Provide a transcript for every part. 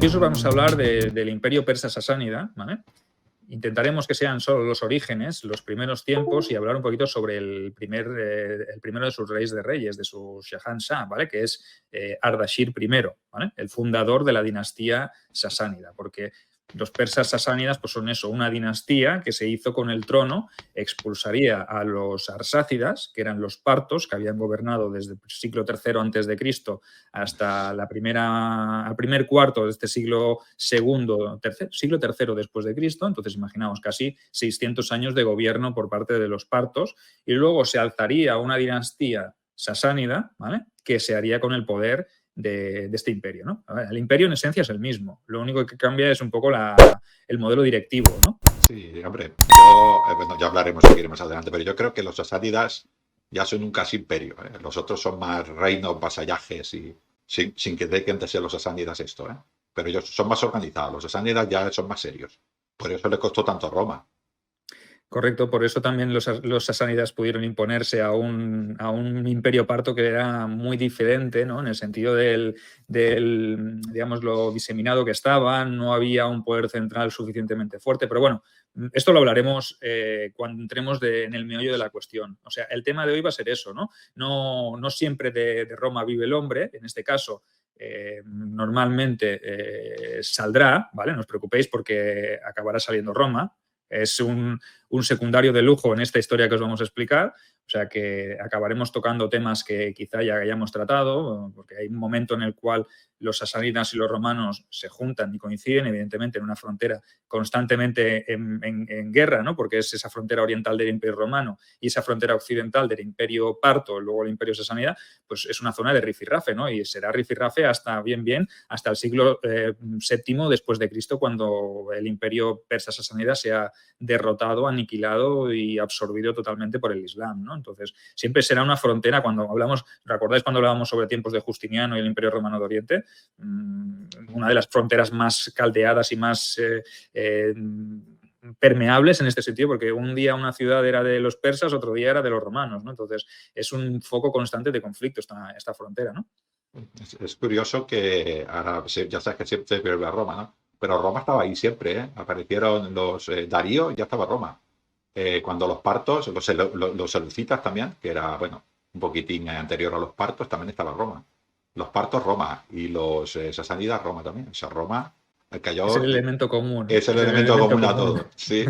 Y hoy vamos a hablar del imperio persa sasánida, ¿vale? Intentaremos que sean solo los orígenes, los primeros tiempos y hablar un poquito sobre el primero de sus reyes de reyes, de su Shahanshah, ¿vale? Que es Ardashir I, ¿vale? El fundador de la dinastía sasánida, porque los persas sasánidas pues son eso, una dinastía que se hizo con el trono, expulsaría a los arsácidas, que eran los partos, que habían gobernado desde el siglo III antes de Cristo hasta el primer cuarto de este siglo siglo III después de Cristo. Entonces, imaginaos, casi 600 años de gobierno por parte de los partos, y luego se alzaría una dinastía sasánida, ¿vale? Que se haría con el poder de este imperio, ¿no? El imperio en esencia es el mismo, lo único que cambia es un poco el modelo directivo, ¿no? Sí, hombre, bueno, ya hablaremos si queremos adelante, pero yo creo que los sasánidas ya son un casi imperio, ¿eh? Los otros son más reinos, vasallajes y sin que dejen de ser los sasánidas esto, ¿eh? Pero ellos son más organizados, los sasánidas ya son más serios. Por eso le costó tanto a Roma. Correcto, por eso también los sasánidas pudieron imponerse a un imperio parto que era muy diferente, ¿no? En el sentido digamos, lo diseminado que estaban, no había un poder central suficientemente fuerte, pero bueno, esto lo hablaremos cuando entremos en el meollo de la cuestión. O sea, el tema de hoy va a ser eso, ¿no? No siempre de Roma vive el hombre, en este caso normalmente saldrá, ¿vale? No os preocupéis porque acabará saliendo Roma. Es un secundario de lujo en esta historia que os vamos a explicar, o sea que acabaremos tocando temas que quizá ya hayamos tratado, porque hay un momento en el cual los sasánidas y los romanos se juntan y coinciden, evidentemente, en una frontera constantemente en guerra, ¿no? Porque es esa frontera oriental del Imperio Romano y esa frontera occidental del Imperio Parto, luego el Imperio Sasánida, pues es una zona de rifirrafe, ¿no? Y será rifirrafe hasta hasta el siglo VII después de Cristo, cuando el Imperio Persa Sasánida sea derrotado, aniquilado y absorbido totalmente por el Islam, ¿no? Entonces, siempre será una frontera. Cuando hablamos, ¿recordáis cuando hablábamos sobre tiempos de Justiniano y el Imperio Romano de Oriente? Una de las fronteras más caldeadas y más permeables en este sentido, porque un día una ciudad era de los persas, otro día era de los romanos, ¿no? Entonces, es un foco constante de conflicto esta frontera, ¿no? Es curioso que ahora ya sabes que siempre vuelve a Roma, ¿no? Pero Roma estaba ahí siempre, ¿eh? Aparecieron los Darío, ya estaba Roma. Cuando los partos, los seleucitas también, que era, bueno, un poquitín anterior a los partos, también estaba Roma. Los partos Roma y los sasánidas Roma también. O sea, Roma cayó. Es el elemento común. Es el elemento común a todo, sí.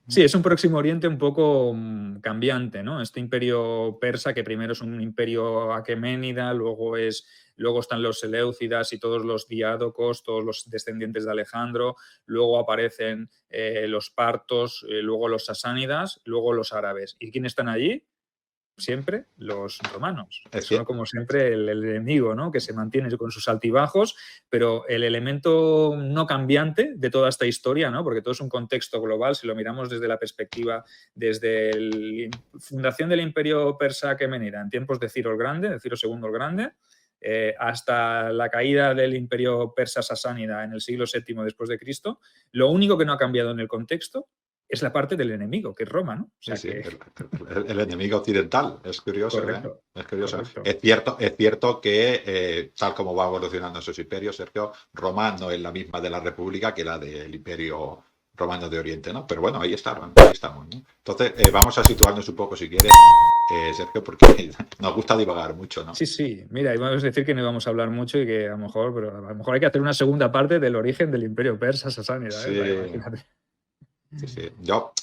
Sí, es un Próximo Oriente un poco cambiante, ¿no? Este imperio persa, que primero es un imperio aqueménida, luego están los seleucidas y todos los diádocos, todos los descendientes de Alejandro, luego aparecen los partos, luego los sasánidas, luego los árabes. ¿Y quiénes están allí? Siempre los romanos, que son como siempre el enemigo, ¿no? Que se mantiene con sus altibajos, pero el elemento no cambiante de toda esta historia, ¿no? Porque todo es un contexto global, si lo miramos desde la perspectiva, desde la fundación del imperio persa aquemenida en tiempos de Ciro el Grande, de Ciro II el Grande, hasta la caída del imperio persa sasánida en el siglo VII después de Cristo, lo único que no ha cambiado en el contexto es la parte del enemigo, que es Roma, ¿no? O sea, sí, el enemigo occidental, es curioso, correcto, ¿eh? Es curioso. Correcto. Es cierto que, tal como va evolucionando esos imperios, Sergio, Roma no es la misma de la República que la del Imperio Romano de Oriente, ¿no? Pero bueno, ahí estamos, ¿no? Entonces, vamos a situarnos un poco, si quieres, Sergio, porque nos gusta divagar mucho, ¿no? Sí. Mira, íbamos a decir que no íbamos a hablar mucho y que a lo mejor hay que hacer una segunda parte del origen del imperio persa sasánida, sí. Imagínate. Sí. Yo,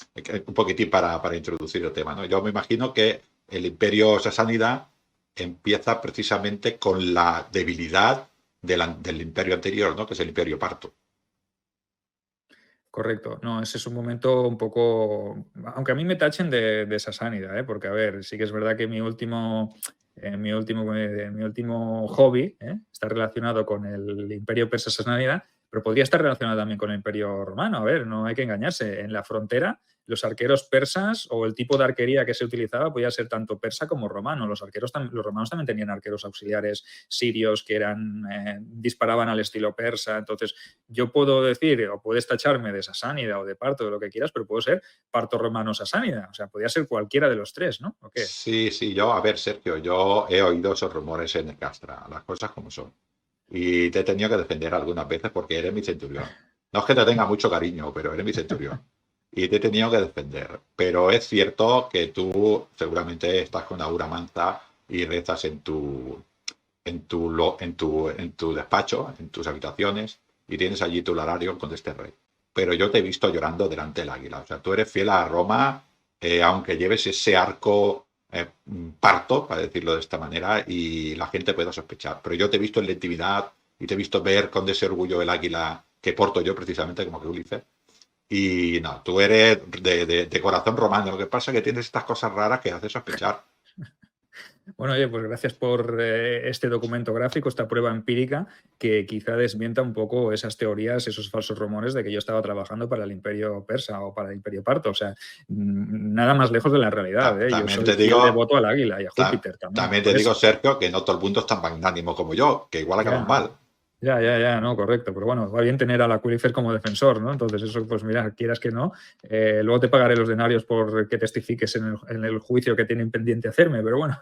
un poquitín para introducir el tema, ¿no? Yo me imagino que el imperio sasánida empieza precisamente con la debilidad del imperio anterior, ¿no? Que es el imperio parto. Correcto. No, ese es un momento un poco. Aunque a mí me tachen de sasánida, porque a ver, sí que es verdad que mi último hobby está relacionado con el imperio persa sasánida, pero podría estar relacionado también con el imperio romano. A ver, no hay que engañarse. En la frontera, los arqueros persas o el tipo de arquería que se utilizaba podía ser tanto persa como romano. Los romanos también tenían arqueros auxiliares sirios que disparaban al estilo persa. Entonces, yo puedo decir, o puedes tacharme de sasánida o de parto, de lo que quieras, pero puedo ser parto romano sasánida. O sea, podría ser cualquiera de los tres, ¿no? ¿O qué? Sí, a ver, Sergio, yo he oído esos rumores en Castra, las cosas como son. y te he tenido que defender algunas veces porque eres mi centurión. No es que te tenga mucho cariño, pero eres mi centurión. Y te he tenido que defender. Pero es cierto que tú seguramente estás con Aura Manza y rezas en tu despacho, en tus habitaciones, y tienes allí tu horario con este rey. Pero yo te he visto llorando delante del águila. O sea, tú eres fiel a Roma, aunque lleves ese arco parto, para decirlo de esta manera, y la gente pueda sospechar. Pero yo te he visto en la intimidad y te he visto ver con ese orgullo el águila que porto yo precisamente como que Ulises. Y no, tú eres de corazón romano. Lo que pasa es que tienes estas cosas raras que hacen sospechar. Bueno, oye, pues gracias por este documento gráfico, esta prueba empírica que quizá desmienta un poco esas teorías, esos falsos rumores de que yo estaba trabajando para el Imperio Persa o para el Imperio Parto. O sea, nada más lejos de la realidad. Yo También soy te fiel digo, devoto al águila y a Júpiter también. también te Por digo, eso. Sergio, que no todo el mundo es tan magnánimo como yo, que igual acaban Ya. mal. Ya, no, correcto. Pero bueno, va bien tener al Aquifer como defensor, ¿no? Entonces, eso, pues mira, quieras que no, luego te pagaré los denarios por que testifiques en el juicio que tienen pendiente hacerme, pero bueno,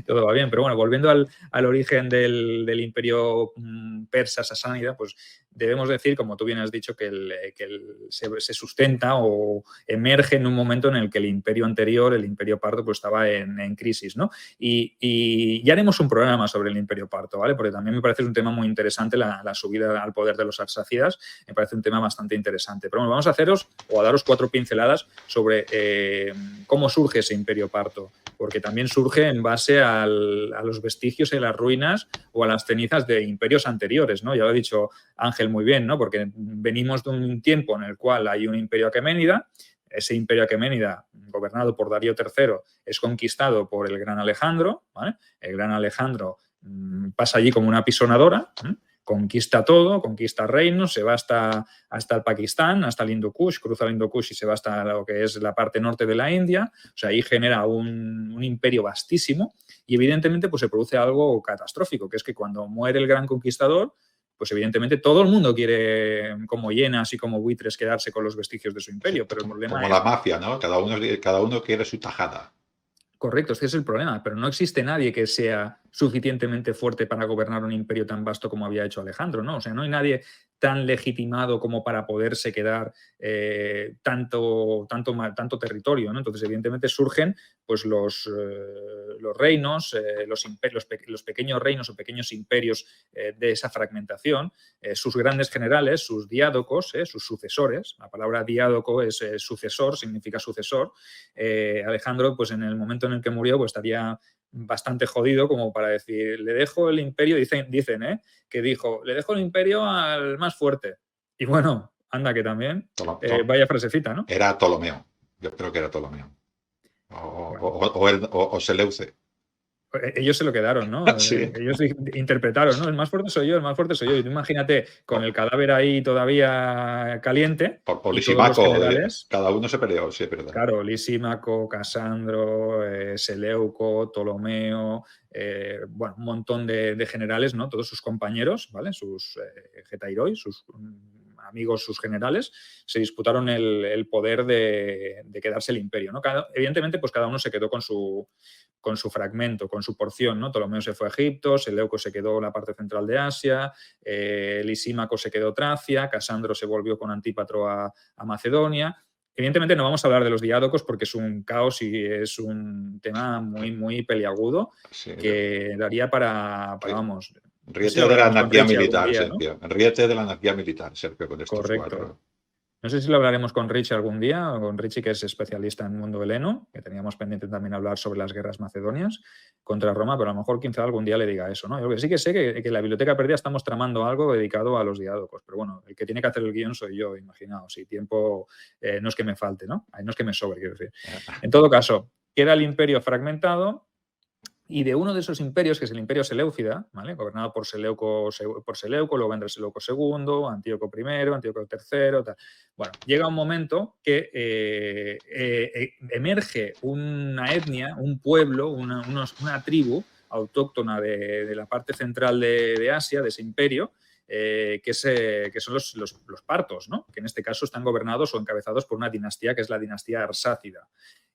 todo va bien. Pero bueno, volviendo al origen del imperio persa sasánida, pues debemos decir, como tú bien has dicho, que se sustenta o emerge en un momento en el que el imperio anterior, el imperio parto, pues estaba en crisis, ¿no? Y ya haremos un programa sobre el imperio parto, ¿vale? Porque también me parece un tema muy interesante la subida al poder de los arsácidas, me parece un tema bastante interesante. Pero bueno, vamos a haceros o a daros 4 pinceladas sobre cómo surge ese imperio parto, porque también surge en base a los vestigios y las ruinas o a las cenizas de imperios anteriores, ¿no? Ya lo ha dicho Ángel muy bien, ¿no? Porque venimos de un tiempo en el cual hay un imperio aqueménida. Ese imperio aqueménida, gobernado por Darío III, es conquistado por el gran Alejandro, ¿vale? El gran Alejandro pasa allí como una pisonadora, conquista todo, conquista reinos, se va hasta el Pakistán, hasta el Hindu Kush, cruza el Hindu Kush y se va hasta lo que es la parte norte de la India. O sea, ahí genera un imperio vastísimo y evidentemente pues se produce algo catastrófico, que es que cuando muere el gran conquistador, pues evidentemente todo el mundo quiere, como hienas y como buitres, quedarse con los vestigios de su imperio, pero el problema Como es... la mafia, ¿no? Cada uno quiere su tajada. Correcto, ese es el problema, pero no existe nadie que sea suficientemente fuerte para gobernar un imperio tan vasto como había hecho Alejandro, ¿no? O sea, no hay nadie tan legitimado como para poderse quedar tanto territorio, ¿no? Entonces, evidentemente, surgen pues los reinos, los pequeños reinos o pequeños imperios de esa fragmentación, sus grandes generales, sus diádocos, sus sucesores. La palabra diádoco es sucesor, significa sucesor. Alejandro, pues en el momento en el que murió, pues estaría bastante jodido como para decir, le dejo el imperio, dicen que dijo, le dejo el imperio al más fuerte. Y bueno, anda que también, vaya frasecita, ¿no? Era Ptolomeo, yo creo que era Ptolomeo. O Seleuce. Ellos se lo quedaron, ¿no? Sí. Ellos interpretaron, ¿no? El más fuerte soy yo, el más fuerte soy yo. Y tú imagínate, con el cadáver ahí todavía caliente. O Y todos los Lisímaco, generales, cada uno se peleó, sí, es verdad. claro, Lisímaco, Casandro, Seleuco, Ptolomeo, bueno, un montón de generales, ¿no? Todos sus compañeros, ¿vale? Sus getairoi, sus amigos, sus generales, se disputaron el poder de quedarse el imperio, ¿no? Evidentemente, pues cada uno se quedó con su fragmento, con su porción, ¿no? Ptolomeo se fue a Egipto, Seleuco se quedó en la parte central de Asia, Lisímaco se quedó Tracia, Casandro se volvió con Antípatro a Macedonia. Evidentemente no vamos a hablar de los diádocos porque es un caos y es un tema muy, muy peliagudo, sí, que daría para vamos... Ríete de la anarquía militar, Sergio. ¿No? Ríete de la anarquía militar, Sergio, con estos Correcto. 4. No sé si lo hablaremos con Richie algún día, con Richie, que es especialista en el mundo heleno, que teníamos pendiente también hablar sobre las guerras macedonias contra Roma, pero a lo mejor quizá algún día le diga eso, ¿no? Yo que sí que sé que en la Biblioteca Perdida estamos tramando algo dedicado a los diádocos, pero bueno, el que tiene que hacer el guión soy yo, imaginaos, y tiempo no es que me falte, ¿no? No es que me sobre, quiero decir. En todo caso, queda el imperio fragmentado. Y de uno de esos imperios, que es el imperio Seleucida, ¿vale? Gobernado por Seleuco, luego vendrá Seleuco II, Antíoco I, Antíoco III, tal. Bueno, llega un momento que emerge una etnia, un pueblo, una tribu autóctona de la parte central de Asia, de ese imperio, que son los partos, ¿no? Que en este caso están gobernados o encabezados por una dinastía que es la dinastía arsácida.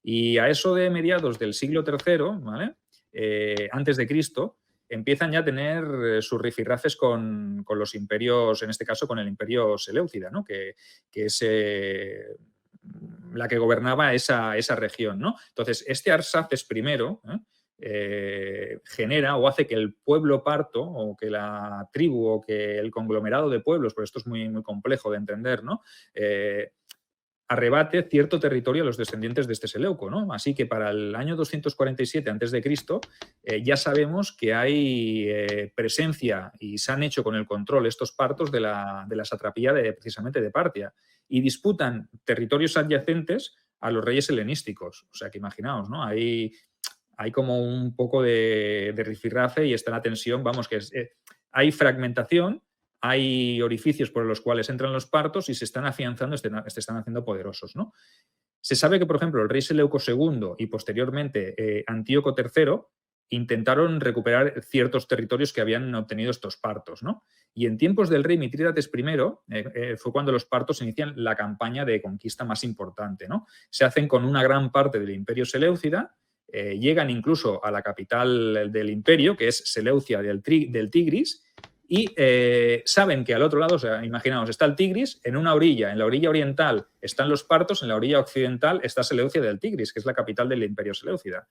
Y a eso de mediados del siglo III, ¿vale? Antes de Cristo, empiezan ya a tener sus rifirrafes con los imperios, en este caso con el imperio seleucida, ¿no? que es la que gobernaba esa región, ¿no? Entonces, este Arsaces I genera o hace que el pueblo parto o que la tribu o que el conglomerado de pueblos, porque esto es muy, muy complejo de entender, ¿no? Arrebate cierto territorio a los descendientes de este Seleuco, ¿no? Así que para el año 247 a.C. Ya sabemos que hay presencia y se han hecho con el control estos partos de la satrapía precisamente de Partia y disputan territorios adyacentes a los reyes helenísticos. O sea que imaginaos, ¿no? Hay como un poco de rifirrafe y está la tensión, vamos, que hay fragmentación, hay orificios por los cuales entran los partos y se están afianzando, se están haciendo poderosos, ¿no? Se sabe que, por ejemplo, el rey Seleuco II y posteriormente Antíoco III intentaron recuperar ciertos territorios que habían obtenido estos partos, ¿no? Y en tiempos del rey Mitrídates I fue cuando los partos inician la campaña de conquista más importante, ¿no? Se hacen con una gran parte del imperio seleucida, llegan incluso a la capital del imperio, que es Seleucia del Tigris, y saben que al otro lado, o sea, imaginaos, está el Tigris, en una orilla, en la orilla oriental están los partos, en la orilla occidental está Seleucia del Tigris, que es la capital del imperio seleucida.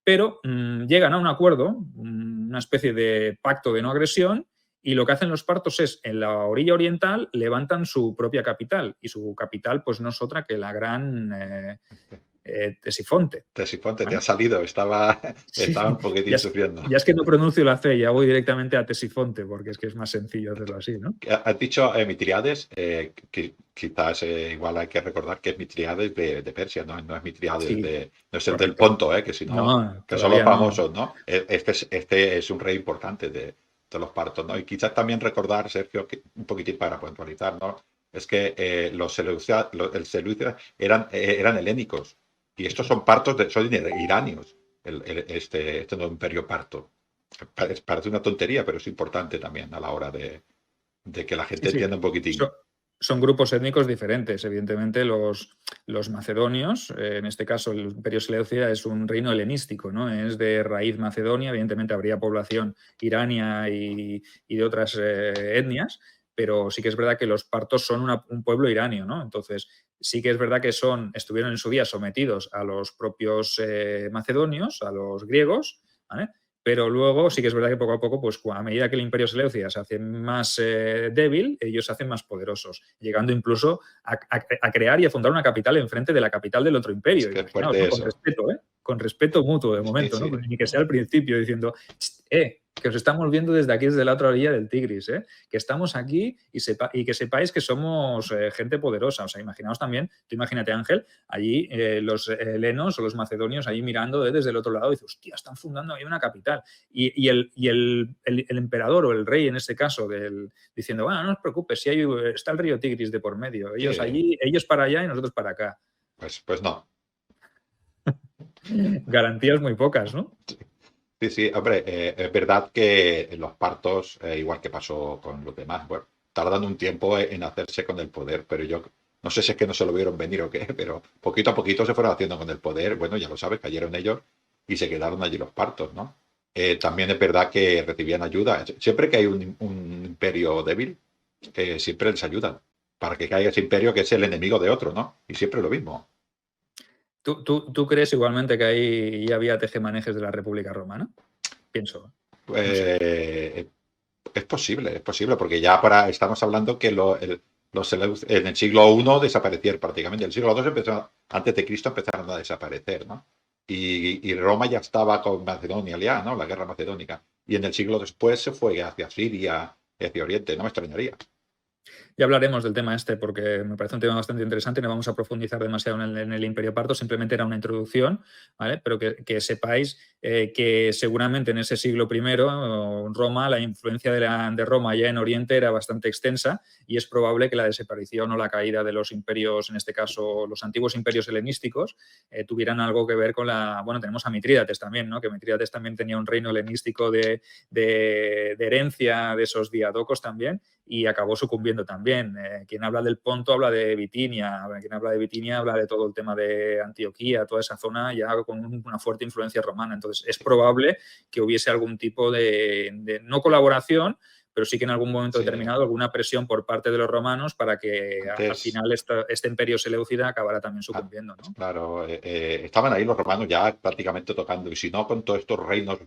Pero llegan a un acuerdo, una especie de pacto de no agresión, y lo que hacen los partos es, en la orilla oriental, levantan su propia capital, y su capital pues no es otra que la gran Tesifonte. Tesifonte, ¿vale? Te ha salido, estaba un poquitín sufriendo. Ya es que no pronuncio la C, ya voy directamente a Tesifonte, porque es que es más sencillo hacerlo así, ¿no? Has dicho Mitríades, que quizás igual hay que recordar que es Mitríades de Persia, no es Mitríades sí, no es el del Ponto, que si no, que son los famosos, ¿no? Este es un rey importante de los partos, ¿no? Y quizás también recordar, Sergio, que un poquitín para puntualizar, ¿no? Es que los seleucidas eran helénicos. Y estos son partos, son iranios, este nuevo imperio parto. Parece una tontería, pero es importante también a la hora de que la gente entienda un poquitín. Son grupos étnicos diferentes. Evidentemente, los macedonios, en este caso el imperio seleucida es un reino helenístico, ¿no? Es de raíz macedonia, evidentemente habría población irania y de otras etnias, pero sí que es verdad que los partos son un pueblo iranio, ¿no? Entonces, sí que es verdad que estuvieron en su día sometidos a los propios macedonios, a los griegos, ¿vale? Pero luego sí que es verdad que poco a poco, pues a medida que el imperio seleucida se hace más débil, ellos se hacen más poderosos, llegando incluso a crear y a fundar una capital enfrente de la capital del otro imperio. Es que ¿no? Con respeto, con respeto mutuo de momento, sí, ¿no? Sí. Ni que sea al principio diciendo, que os estamos viendo desde aquí, desde la otra orilla del Tigris, que estamos aquí y que sepáis que somos gente poderosa. O sea, imaginaos también, tú imagínate, Ángel, allí los helenos o los macedonios allí mirando desde el otro lado y dices, hostia, están fundando ahí una capital. Y el emperador o el rey, en este caso, diciendo, bueno, no os preocupes, si está el río Tigris de por medio. Ellos sí. Allí, ellos para allá y nosotros para acá. Pues no. Garantías muy pocas, ¿no? Sí, hombre, es verdad que los partos, igual que pasó con los demás, bueno, tardan un tiempo en hacerse con el poder, pero yo no sé si es que no se lo vieron venir o qué, pero poquito a poquito se fueron haciendo con el poder. Bueno, ya lo sabes, cayeron ellos y se quedaron allí los partos, ¿no? También es verdad que recibían ayuda. Siempre que hay un imperio débil, siempre les ayudan para que caiga ese imperio que es el enemigo de otro, ¿no? Y siempre lo mismo. ¿Tú crees igualmente que ahí ya había tejemanejes de la República Romana? Pienso. No sé. Es posible, porque ya estamos hablando que en el siglo I desaparecieron prácticamente. En el siglo II, antes de Cristo, empezaron a desaparecer, ¿no? Y Roma ya estaba con Macedonia aliada, ¿no? La guerra macedónica. Y en el siglo después se fue hacia Siria, hacia Oriente. No me extrañaría. Ya hablaremos del tema porque me parece un tema bastante interesante y no vamos a profundizar demasiado en el Imperio Parto, simplemente era una introducción, ¿vale? Pero que sepáis que seguramente en ese siglo I Roma, la influencia de Roma ya en Oriente era bastante extensa y es probable que la desaparición o la caída de los imperios, en este caso los antiguos imperios helenísticos, tuvieran algo que ver con bueno, tenemos a Mitrídates también, ¿no? Que Mitrídates también tenía un reino helenístico de herencia de esos diadocos también y acabó sucumbiendo también. Quien habla del Ponto habla de Bitinia, quien habla de Bitinia habla de todo el tema de Antioquía, toda esa zona ya con una fuerte influencia romana. Entonces, es probable que hubiese algún tipo de no colaboración, pero sí que en algún momento determinado alguna presión por parte de los romanos para que al final este imperio seleucida acabara también sucumbiendo, ¿no? Claro, estaban ahí los romanos ya prácticamente tocando, y si no, con todos estos reinos,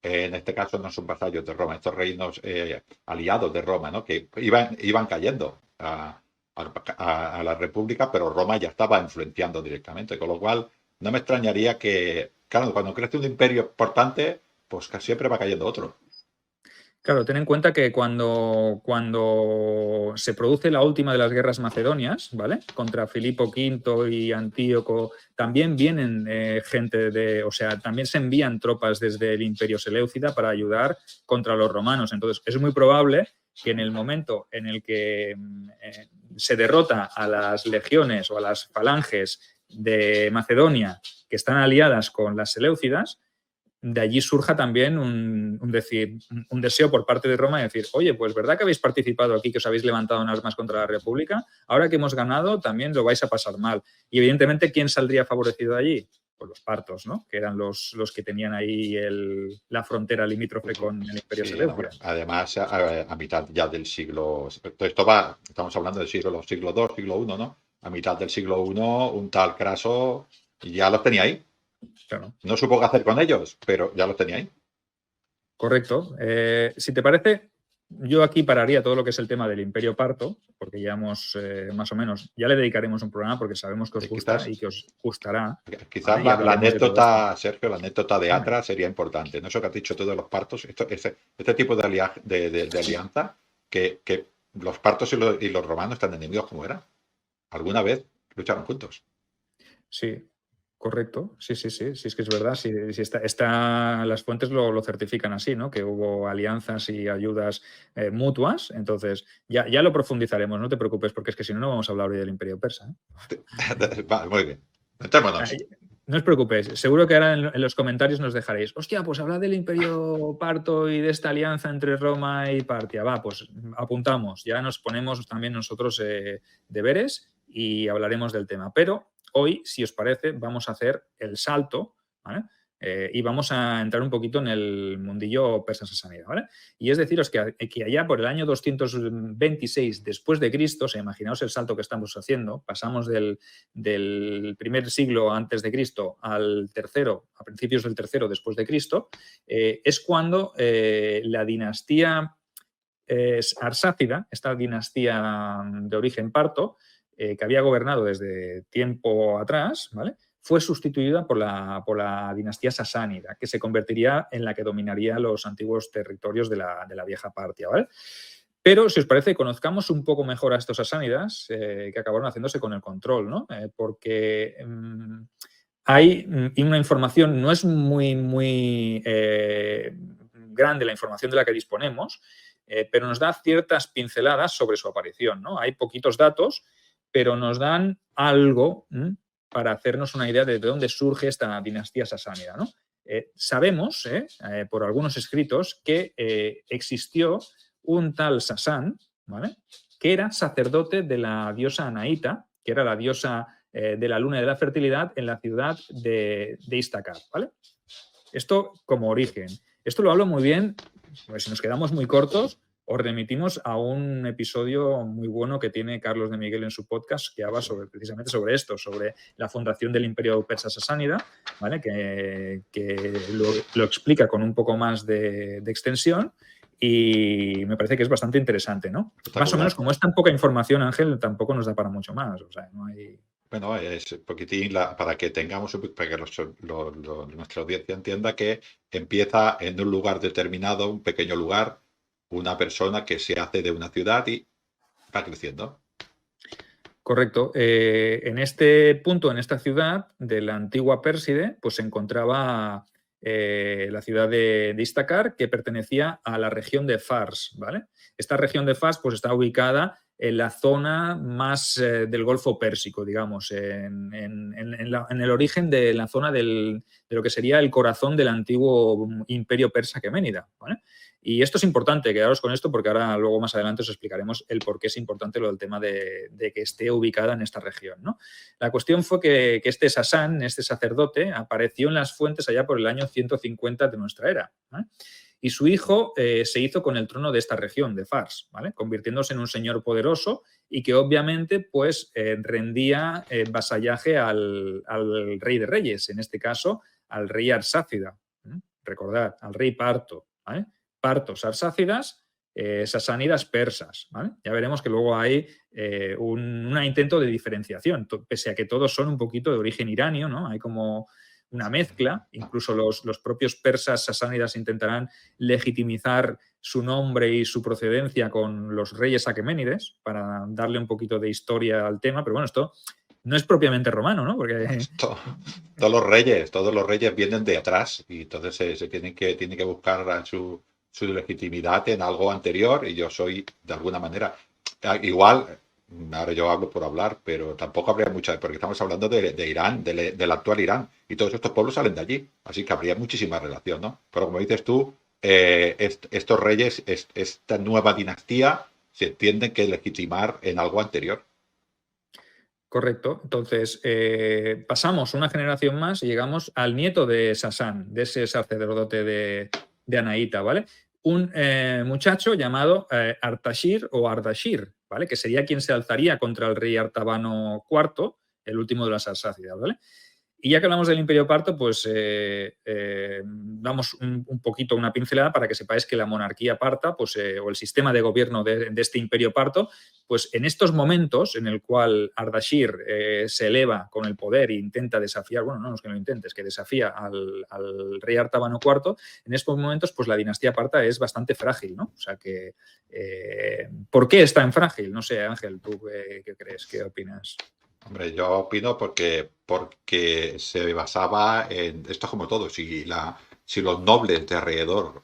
en este caso no son vasallos de Roma, estos reinos aliados de Roma, ¿no? Que iban cayendo a la República, pero Roma ya estaba influenciando directamente, con lo cual no me extrañaría que, claro, cuando crece un imperio importante, pues casi siempre va cayendo otro. Claro, ten en cuenta que cuando se produce la última de las guerras macedonias, ¿vale? Contra Filipo V y Antíoco, también vienen o sea, también se envían tropas desde el Imperio Seleucida para ayudar contra los romanos. Entonces, es muy probable que en el momento en el que se derrota a las legiones o a las falanges de Macedonia que están aliadas con las seleucidas, de allí surja también un deseo por parte de Roma de decir, oye, pues ¿verdad que habéis participado aquí, que os habéis levantado en armas contra la República? Ahora que hemos ganado, también lo vais a pasar mal. Y evidentemente, ¿quién saldría favorecido de allí? Pues los partos, ¿no? Que eran los que tenían ahí la frontera limítrofe con el Imperio Seleucida. Además, a mitad ya del siglo... estamos hablando del siglo II, siglo I, ¿no? A mitad del siglo I, un tal Craso ya los tenía ahí. Claro. No supo qué hacer con ellos, pero ya los tenía ahí. Correcto. Si te parece, yo aquí pararía todo lo que es el tema del Imperio Parto, porque ya hemos más o menos, ya le dedicaremos un programa porque sabemos que os gusta y que os gustará. Quizás la anécdota, Sergio, la anécdota de Atra sería importante. No, eso que has dicho tú de los partos, este tipo de alianza, que los partos y los romanos tan enemigos como eran, alguna vez lucharon juntos. Sí. Correcto, sí, es que es verdad, sí, las fuentes lo certifican así, ¿no? Que hubo alianzas y ayudas mutuas, entonces ya lo profundizaremos, no te preocupes, porque es que si no, no vamos a hablar hoy del Imperio Persa. Vale, muy bien, metémonos. No os preocupéis, seguro que ahora en los comentarios nos dejaréis, hostia, pues hablad del Imperio Parto y de esta alianza entre Roma y Partia, va, pues apuntamos, ya nos ponemos también nosotros deberes y hablaremos del tema, pero hoy, si os parece, vamos a hacer el salto, ¿vale? Y vamos a entrar un poquito en el mundillo persa-sasánida, ¿vale? Y es deciros que allá por el año 226 después de Cristo, o sea, imaginaos el salto que estamos haciendo, pasamos del primer siglo antes de Cristo al tercero, a principios del tercero después de Cristo, es cuando la dinastía arsátida, esta dinastía de origen parto, que había gobernado desde tiempo atrás, ¿vale? Fue sustituida por la dinastía sasánida, que se convertiría en la que dominaría los antiguos territorios de la vieja Partia, ¿vale? Pero, si os parece, conozcamos un poco mejor a estos sasánidas que acabaron haciéndose con el control, ¿no? Porque hay una información, no es muy grande la información de la que disponemos, pero nos da ciertas pinceladas sobre su aparición, ¿no? Hay poquitos datos, pero nos dan algo para hacernos una idea de dónde surge esta dinastía sasánida, ¿no? Sabemos, por algunos escritos, que existió un tal Sasán, ¿vale? Que era sacerdote de la diosa Anaíta, que era la diosa de la luna y de la fertilidad en la ciudad de Istakar, ¿vale? Esto como origen. Esto lo hablo muy bien, pues si nos quedamos muy cortos, os remitimos a un episodio muy bueno que tiene Carlos de Miguel en su podcast que habla precisamente sobre esto, sobre la fundación del Imperio Persa Sasánida, ¿vale? Que lo explica con un poco más de extensión y me parece que es bastante interesante, ¿no? Más o menos, como es tan poca información, Ángel, tampoco nos da para mucho más. O sea, no hay... Bueno, es un poquitín para que tengamos, para que nuestra audiencia entienda que empieza en un lugar determinado, un pequeño lugar, una persona que se hace de una ciudad y va creciendo. Correcto. En este punto, en esta ciudad de la antigua Pérside, pues se encontraba la ciudad de Istakar, que pertenecía a la región de Fars, ¿vale? Esta región de Fars pues, está ubicada en la zona más del Golfo Pérsico, digamos, en el origen de la zona de lo que sería el corazón del antiguo imperio persa aqueménida, ¿vale? Y esto es importante, quedaros con esto porque ahora luego más adelante os explicaremos el por qué es importante lo del tema de que esté ubicada en esta región, ¿no? La cuestión fue que este Sasán, este sacerdote, apareció en las fuentes allá por el año 150 de nuestra era, ¿eh? Y su hijo se hizo con el trono de esta región, de Fars, ¿vale? Convirtiéndose en un señor poderoso y que obviamente pues rendía vasallaje al rey de reyes, en este caso al rey Arsácida. Recordad, al rey Parto, ¿vale? Partos arsácidas, sasánidas persas, ¿vale? Ya veremos que luego hay un intento de diferenciación, pese a que todos son un poquito de origen iranio, ¿no? Hay como una mezcla, incluso los propios persas sasánidas intentarán legitimizar su nombre y su procedencia con los reyes aqueménides para darle un poquito de historia al tema, pero bueno, esto no es propiamente romano, ¿no? Porque todos los reyes vienen de atrás y entonces se tienen que buscar su legitimidad en algo anterior y yo soy de alguna manera igual. Ahora yo hablo por hablar, pero tampoco habría mucha, porque estamos hablando de Irán, del actual Irán, y todos estos pueblos salen de allí, así que habría muchísima relación, ¿no? Pero como dices tú, estos reyes, esta nueva dinastía, se tienen que legitimar en algo anterior. Correcto. Entonces, pasamos una generación más y llegamos al nieto de Sasán, de ese sacerdote de Anaíta, ¿vale? Un muchacho llamado Artashir o Ardashir, ¿vale? Que sería quien se alzaría contra el rey Artabano IV, el último de las Arsácidas, ¿vale? Y ya que hablamos del Imperio Parto, pues damos un poquito una pincelada para que sepáis que la monarquía parta, pues, o el sistema de gobierno de este Imperio Parto, pues en estos momentos en el cual Ardashir se eleva con el poder e intenta desafiar, bueno, no es que lo intentes, que desafía al rey Artabano IV, en estos momentos pues la dinastía parta es bastante frágil, ¿no? O sea que, ¿por qué es tan frágil? No sé, Ángel, ¿tú qué crees? ¿Qué opinas? Hombre, yo opino porque se basaba en esto, es como todo. Si los nobles de alrededor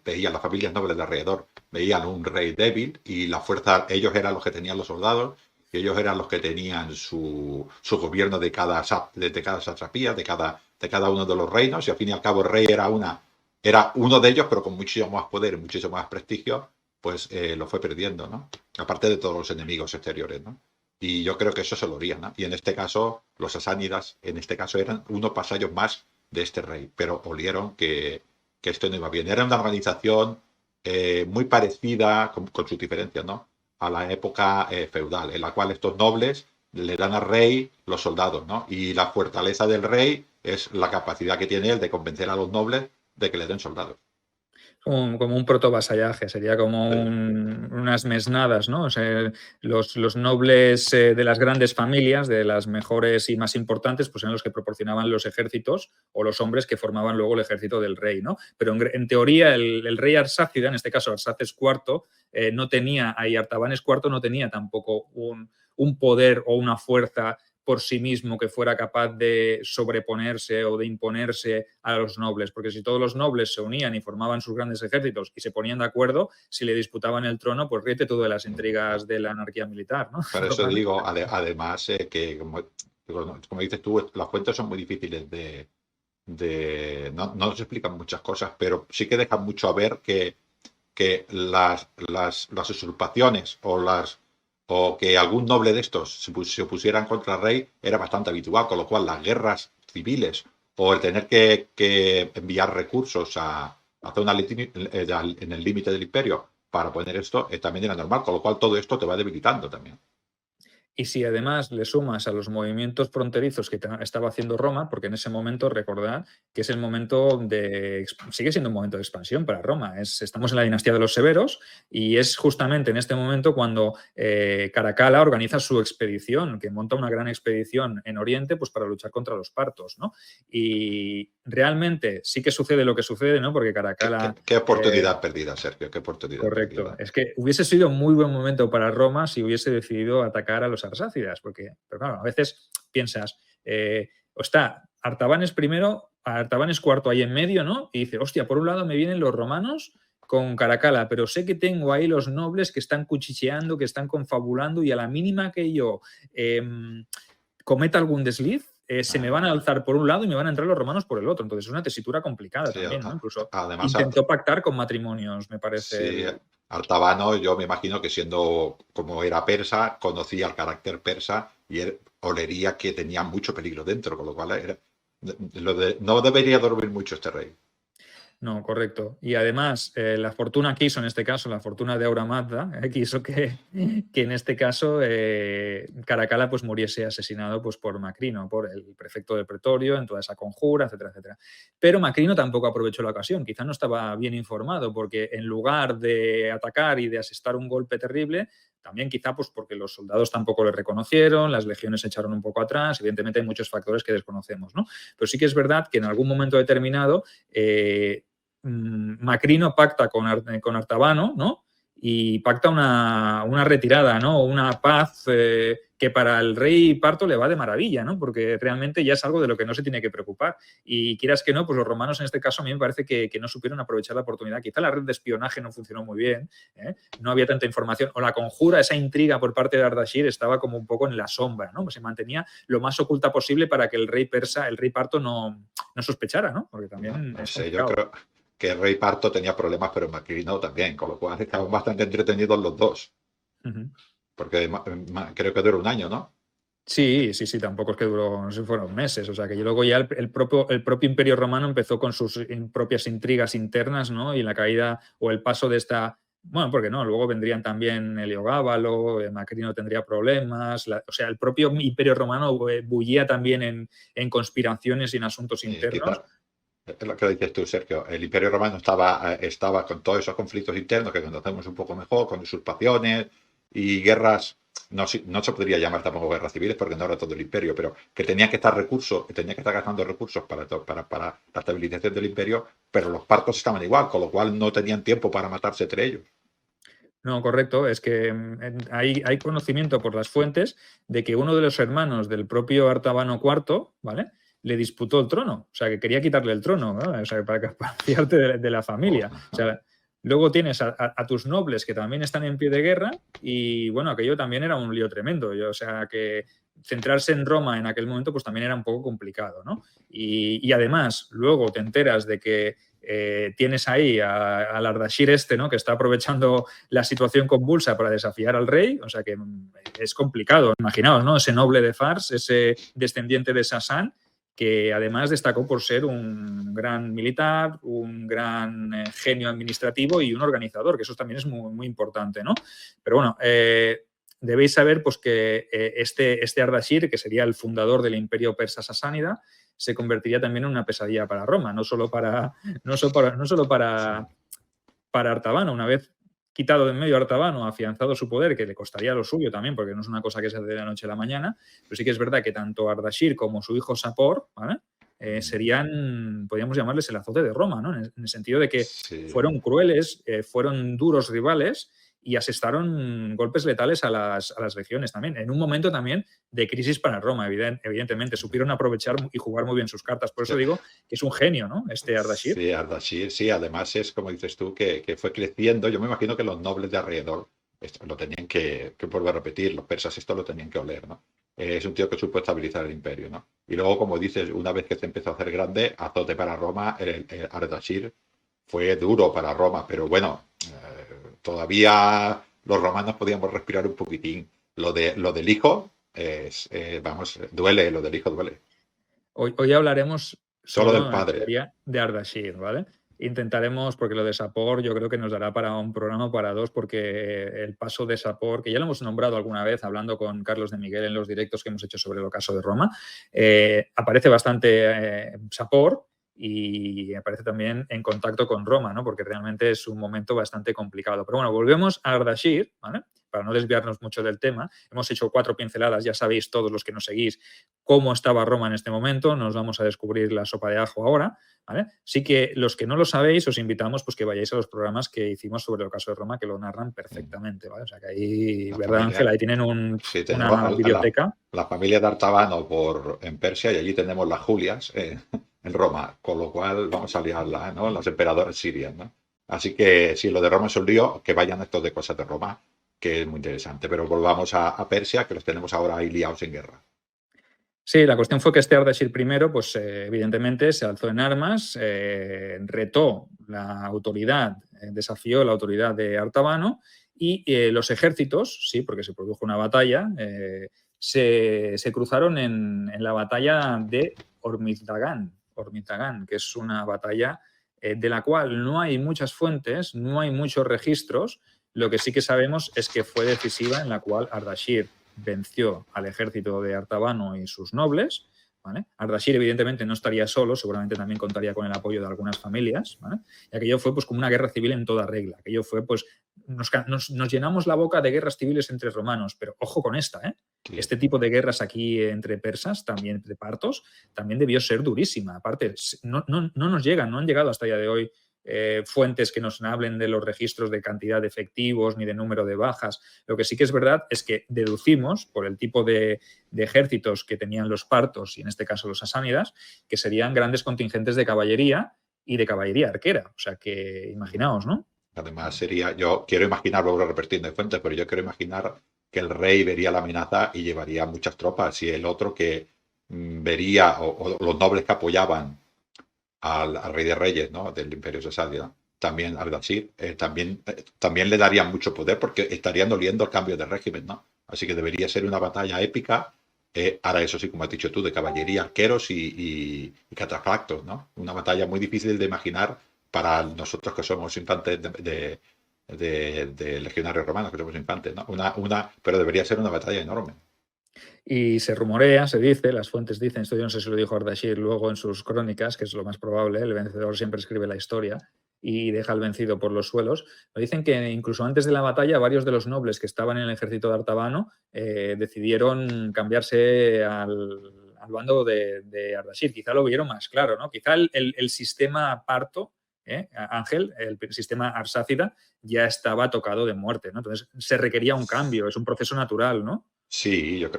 veían, las familias nobles de alrededor veían un rey débil y la fuerza, ellos eran los que tenían los soldados y ellos eran los que tenían su gobierno de cada satrapía, de cada uno de los reinos, y al fin y al cabo el rey era uno de ellos, pero con muchísimo más poder, muchísimo más prestigio, pues lo fue perdiendo, ¿no? Aparte de todos los enemigos exteriores, ¿no? Y yo creo que eso se lo harían, ¿no? Y en este caso, los sasánidas, en este caso, eran unos vasallos más de este rey, pero olieron que esto no iba bien. Era una organización muy parecida, con sus diferencias, ¿no? A la época feudal, en la cual estos nobles le dan al rey los soldados, ¿no? Y la fortaleza del rey es la capacidad que tiene él de convencer a los nobles de que le den soldados. Como un protovasallaje, sería como unas mesnadas, ¿no? O sea, los nobles de las grandes familias, de las mejores y más importantes, pues eran los que proporcionaban los ejércitos o los hombres que formaban luego el ejército del rey, ¿no? Pero en teoría el rey Arsácida, en este caso Arsaces IV, no tenía, y Artabanes IV no tenía tampoco un poder o una fuerza por sí mismo que fuera capaz de sobreponerse o de imponerse a los nobles, porque si todos los nobles se unían y formaban sus grandes ejércitos y se ponían de acuerdo, si le disputaban el trono, pues ríete tú de las intrigas de la anarquía militar, ¿no? Por eso digo, además, que como dices tú, las fuentes son muy difíciles no nos explican muchas cosas, pero sí que dejan mucho a ver que las usurpaciones o que algún noble de estos se opusieran contra el rey era bastante habitual, con lo cual las guerras civiles o el tener que enviar recursos a zona en el límite del imperio para poner esto también era normal, con lo cual todo esto te va debilitando también. Y si además le sumas a los movimientos fronterizos que estaba haciendo Roma, porque en ese momento, recordad que es el momento sigue siendo un momento de expansión para Roma. Estamos en la dinastía de los Severos y es justamente en este momento cuando Caracalla organiza su expedición, que monta una gran expedición en Oriente pues, para luchar contra los partos, ¿no? Y realmente sí que sucede lo que sucede, ¿no? Porque Caracalla... ¿Qué oportunidad perdida, Sergio? ¿Qué oportunidad correcto. perdida? Es que hubiese sido un muy buen momento para Roma si hubiese decidido atacar a los arsácidas, pero claro, a veces piensas, está Artabanes primero, Artabanes IV ahí en medio, ¿no? Y dice, hostia, por un lado me vienen los romanos con Caracalla, pero sé que tengo ahí los nobles que están cuchicheando, que están confabulando y a la mínima que yo cometa algún desliz, se me van a alzar por un lado y me van a entrar los romanos por el otro. Entonces es una tesitura complicada Sí, también, ¿no? Incluso además, intentó pactar con matrimonios, me parece. sí, Artabano, yo me imagino que siendo como era persa, conocía el carácter persa y él olería que tenía mucho peligro dentro, con lo cual no debería dormir mucho este rey. No, correcto. Y además, la fortuna quiso, en este caso, la fortuna de Aura Mazda, quiso que en este caso Caracalla pues muriese asesinado pues, por Macrino, por el prefecto del pretorio, en toda esa conjura, etcétera, etcétera. Pero Macrino tampoco aprovechó la ocasión, quizá no estaba bien informado, porque en lugar de atacar y de asestar un golpe terrible, también quizá pues porque los soldados tampoco le reconocieron, las legiones se echaron un poco atrás, evidentemente hay muchos factores que desconocemos, ¿no? Pero sí que es verdad que en algún momento determinado Macrino pacta con Artabano, ¿no? Y pacta una retirada, ¿no? Una paz que para el rey parto le va de maravilla, ¿no? Porque realmente ya es algo de lo que no se tiene que preocupar. Y quieras que no, pues los romanos en este caso a mí me parece que no supieron aprovechar la oportunidad. Quizá la red de espionaje no funcionó muy bien, no había tanta información, o la conjura, esa intriga por parte de Ardashir estaba como un poco en la sombra, ¿no? Pues se mantenía lo más oculta posible para que el rey persa, el rey parto no sospechara, ¿no? Porque también No es sé, yo complicado. creo que el rey Parto tenía problemas, pero Macrino también, con lo cual estaban bastante entretenidos los dos, Uh-huh. porque creo que dura un año, ¿no? Sí, sí, sí, tampoco es que duró, no sé, fueron meses. O sea, que luego ya el propio Imperio Romano empezó con sus propias intrigas internas, ¿no? Y la caída o el paso de esta. Bueno, porque no, luego vendrían también Heliogábalo, Macrino tendría problemas. O sea, el propio Imperio Romano bullía también en conspiraciones y en asuntos internos. Quizás es lo que dices tú, Sergio. El Imperio Romano estaba con todos esos conflictos internos que conocemos un poco mejor, con usurpaciones y guerras. No se podría llamar tampoco guerras civiles porque no era todo el imperio, pero que tenía que estar gastando recursos para la estabilización del imperio, pero los partos estaban igual, con lo cual no tenían tiempo para matarse entre ellos. No, correcto. Es que hay conocimiento por las fuentes de que uno de los hermanos del propio Artabano IV, ¿vale? Le disputó el trono. O sea, que quería quitarle el trono, ¿no? O sea, para fiarte de la familia. O sea, luego tienes a tus nobles que también están en pie de guerra y, bueno, aquello también era un lío tremendo. O sea, que centrarse en Roma en aquel momento pues también era un poco complicado, ¿no? Y además, luego te enteras de que tienes ahí al Ardashir ¿no? Que está aprovechando la situación convulsa para desafiar al rey, o sea que es complicado. Imaginaos, ¿no? Ese noble de Fars, ese descendiente de Sasán, que además destacó por ser un gran militar, un gran genio administrativo y un organizador, que eso también es muy, muy importante, ¿no? Pero bueno, debéis saber pues, que este Ardashir, que sería el fundador del imperio persa sasánida, se convertiría también en una pesadilla para Roma, no solo para Artabano. Una vez quitado de en medio a Artabano, afianzado su poder, que le costaría lo suyo también, porque no es una cosa que se hace de la noche a la mañana, pero sí que es verdad que tanto Ardashir como su hijo Sapor, ¿vale? Serían, podríamos llamarles el azote de Roma, ¿no? En el sentido de que fueron crueles, fueron duros rivales y asestaron golpes letales a las legiones también, en un momento también de crisis para Roma, evidentemente. Supieron aprovechar y jugar muy bien sus cartas. Por eso digo que es un genio, ¿no? Este Ardashir. Sí, Ardashir, sí. Además es, como dices tú, que fue creciendo. Yo me imagino que los nobles de alrededor esto lo tenían que volver a repetir. Los persas esto lo tenían que oler, ¿no? Es un tío que supo estabilizar el imperio, ¿no? Y luego, como dices, una vez que se empezó a hacer grande, azote para Roma, el Ardashir fue duro para Roma, pero bueno, todavía los romanos podíamos respirar un poquitín. Lo del hijo, vamos, duele, lo del hijo duele. Hoy hablaremos Solo del solo en padre. teoría de Ardashir, ¿vale? Intentaremos, porque lo de Sapor yo creo que nos dará para un programa o para dos, porque el paso de Sapor, que ya lo hemos nombrado alguna vez hablando con Carlos de Miguel en los directos que hemos hecho sobre el ocaso de Roma, aparece bastante Sapor y aparece también en contacto con Roma, ¿no? Porque realmente es un momento bastante complicado. Pero bueno, volvemos a Ardashir, ¿vale? Para no desviarnos mucho del tema. Hemos hecho 4 pinceladas, ya sabéis todos los que nos seguís cómo estaba Roma en este momento, nos vamos a descubrir la sopa de ajo ahora, ¿vale? Sí que los que no lo sabéis, os invitamos pues, que vayáis a los programas que hicimos sobre el caso de Roma, que lo narran perfectamente, ¿vale? O sea que ahí, La ¿verdad, familia, Ángel? Ahí tienen sí, una tenemos biblioteca. la familia de Artabano en Persia y allí tenemos las Julias en Roma, con lo cual vamos a liarla, ¿no? Los emperadores sirios, ¿no? Así que si lo de Roma es un lío, que vayan estos de cosas de Roma, que es muy interesante. Pero volvamos a Persia, que los tenemos ahora ahí liados en guerra. Sí, la cuestión fue que este Ardashir I, pues evidentemente se alzó en armas, retó la autoridad, desafió la autoridad de Artabano y los ejércitos, sí, porque se produjo una batalla, se cruzaron en la batalla de Hormizdagan, que es una batalla de la cual no hay muchas fuentes, no hay muchos registros. Lo que sí que sabemos es que fue decisiva, en la cual Ardashir venció al ejército de Artabano y sus nobles, ¿vale? Ardashir evidentemente no estaría solo, seguramente también contaría con el apoyo de algunas familias, ¿vale? Y aquello fue pues como una guerra civil en toda regla. Aquello fue pues nos llenamos la boca de guerras civiles entre romanos, pero ojo con esta, ¿eh? Sí. Este tipo de guerras aquí entre persas, también entre partos, también debió ser durísima. Aparte, no nos llegan, no han llegado hasta el día de hoy fuentes que nos hablen de los registros de cantidad de efectivos ni de número de bajas. Lo que sí que es verdad es que deducimos, por el tipo de ejércitos que tenían los partos, y en este caso los sasánidas, que serían grandes contingentes de caballería y de caballería arquera. O sea que imaginaos, ¿no? Además sería, yo quiero imaginar, luego repetiendo de fuentes, pero yo quiero imaginar que el rey vería la amenaza y llevaría muchas tropas, y el otro que vería, o los nobles que apoyaban al rey de reyes, ¿no?, del imperio sasánida, también Ardashir, también le darían mucho poder porque estarían doliendo el cambio de régimen, ¿no? Así que debería ser una batalla épica. Ahora eso sí, como has dicho tú, de caballería, arqueros y catafractos, ¿no? Una batalla muy difícil de imaginar para nosotros que somos infantes de legionarios romanos, que somos infantes, ¿no? Pero debería ser una batalla enorme. Y se rumorea, se dice, las fuentes dicen, esto yo no sé si lo dijo Ardashir luego en sus crónicas, que es lo más probable, el vencedor siempre escribe la historia y deja al vencido por los suelos. Lo dicen que incluso antes de la batalla varios de los nobles que estaban en el ejército de Artabano decidieron cambiarse al bando de Ardashir. Quizá lo vieron más claro, ¿no? Quizá el sistema parto, Ángel, el sistema arsácida, ya estaba tocado de muerte, ¿no? Entonces se requería un cambio, es un proceso natural, ¿no? Sí, yo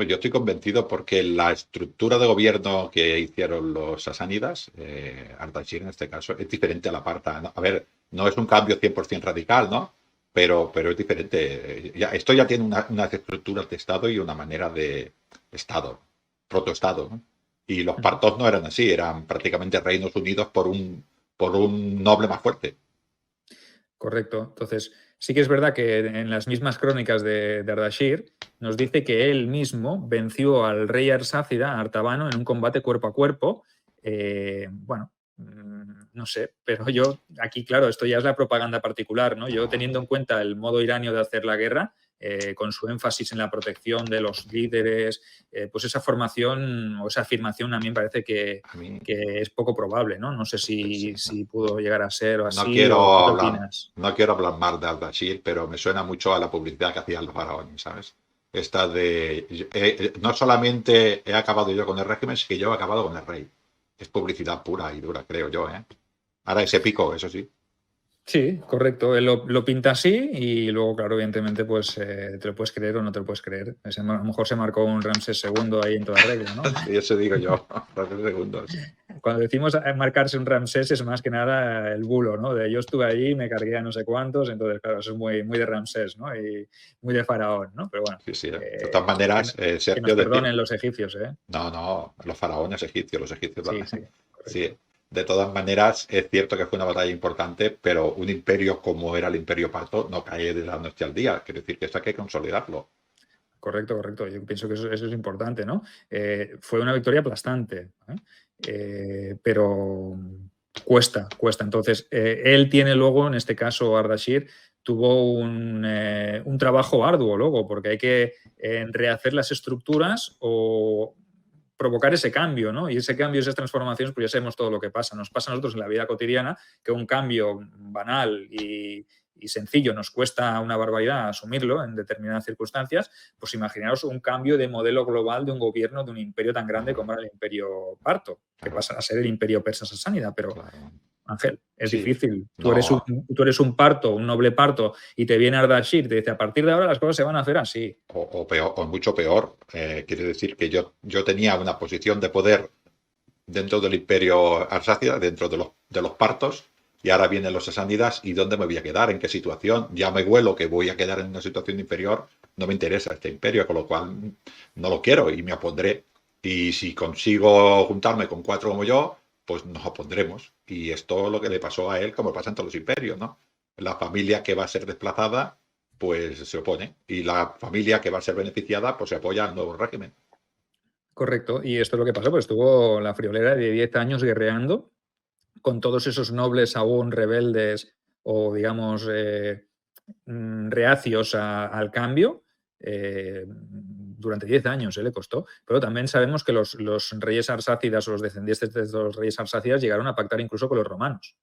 estoy convencido porque la estructura de gobierno que hicieron los sasánidas, Ardashir en este caso, es diferente a la parta, ¿no? A ver, no es un cambio 100% radical, ¿no? Pero es diferente. Esto ya tiene unas estructuras de Estado y una manera de Estado, protoestado, ¿no? Y los partos no eran así, eran prácticamente reinos unidos por un noble más fuerte. Correcto. Entonces, sí que es verdad que en las mismas crónicas de Ardashir nos dice que él mismo venció al rey arsácida, Artabano, en un combate cuerpo a cuerpo. Bueno, no sé, pero yo aquí, claro, esto ya es la propaganda particular, ¿no? Yo teniendo en cuenta el modo iranio de hacer la guerra, con su énfasis en la protección de los líderes, pues esa formación o esa afirmación a mí me parece que es poco probable, ¿no? No sé si pudo llegar a ser o así. No quiero hablar mal de Ardashir, pero me suena mucho a la publicidad que hacían los faraones, ¿sabes? Esta de no solamente he acabado yo con el régimen, sino que yo he acabado con el rey. Es publicidad pura y dura, creo yo, ¿eh? Ahora es épico, eso sí. Sí, correcto. Él lo pinta así y luego, claro, evidentemente, pues te lo puedes creer o no te lo puedes creer. A lo mejor se marcó un Ramsés II ahí en toda regla, ¿no? Y eso digo yo, Ramsés segundos. Cuando decimos marcarse un Ramsés es más que nada el bulo, ¿no? De yo estuve allí, me cargué a no sé cuántos, entonces, claro, eso es muy, muy de Ramsés, ¿no? Y muy de faraón, ¿no? Pero bueno. Sí. De todas maneras, que nos perdonen los egipcios, ¿eh? No, los faraones egipcios, los egipcios. Sí. De todas maneras, es cierto que fue una batalla importante, pero un imperio como era el imperio parto no cae de la noche al día. Quiere decir que eso hay que consolidarlo. Correcto. Yo pienso que eso es importante, ¿no? Fue una victoria aplastante, pero cuesta. Entonces, él tiene luego, en este caso, Ardashir, tuvo un trabajo arduo luego, porque hay que rehacer las estructuras o provocar ese cambio, ¿no? Y ese cambio, esas transformaciones, pues ya sabemos todo lo que pasa. Nos pasa a nosotros en la vida cotidiana que un cambio banal y sencillo nos cuesta una barbaridad asumirlo en determinadas circunstancias, pues imaginaos un cambio de modelo global de un gobierno, de un imperio tan grande como era el imperio parto, que pasa a ser el imperio persa sasánida, pero Ángel, es difícil. Tú eres un parto, un noble parto, y te viene Ardashir y te dice, a partir de ahora las cosas se van a hacer así. O peor, o mucho peor. Quiere decir que yo tenía una posición de poder dentro del imperio arsácida, dentro de los partos, y ahora vienen los sasánidas, ¿y dónde me voy a quedar? ¿En qué situación? Ya me huelo que voy a quedar en una situación inferior, no me interesa este imperio, con lo cual no lo quiero y me opondré. Y si consigo juntarme con 4 como yo, pues nos opondremos. Y esto es lo que le pasó a él, como pasa en todos los imperios, ¿no? La familia que va a ser desplazada, pues se opone. Y la familia que va a ser beneficiada, pues se apoya al nuevo régimen. Correcto. Y esto es lo que pasó, pues estuvo la friolera de 10 años guerreando con todos esos nobles aún rebeldes o, digamos, reacios al cambio. Durante 10 años le costó, pero también sabemos que los reyes arsácidas o los descendientes de los reyes arsácidas llegaron a pactar incluso con los romanos,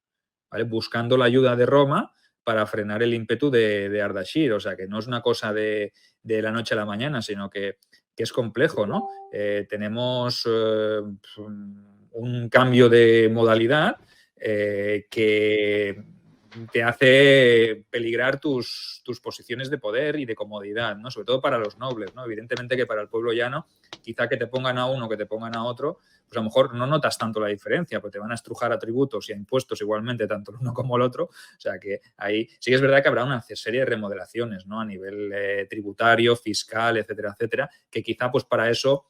¿vale? Buscando la ayuda de Roma para frenar el ímpetu de Ardashir. O sea, que no es una cosa de la noche a la mañana, sino que es complejo, ¿no? Tenemos un cambio de modalidad que te hace peligrar tus posiciones de poder y de comodidad, ¿no? Sobre todo para los nobles, ¿no? Evidentemente que para el pueblo llano, quizá que te pongan a uno, que te pongan a otro, pues a lo mejor no notas tanto la diferencia, porque te van a estrujar a tributos y a impuestos igualmente, tanto el uno como el otro. O sea que ahí sí que es verdad que habrá una serie de remodelaciones, ¿no? A nivel tributario, fiscal, etcétera, etcétera, que quizá pues para eso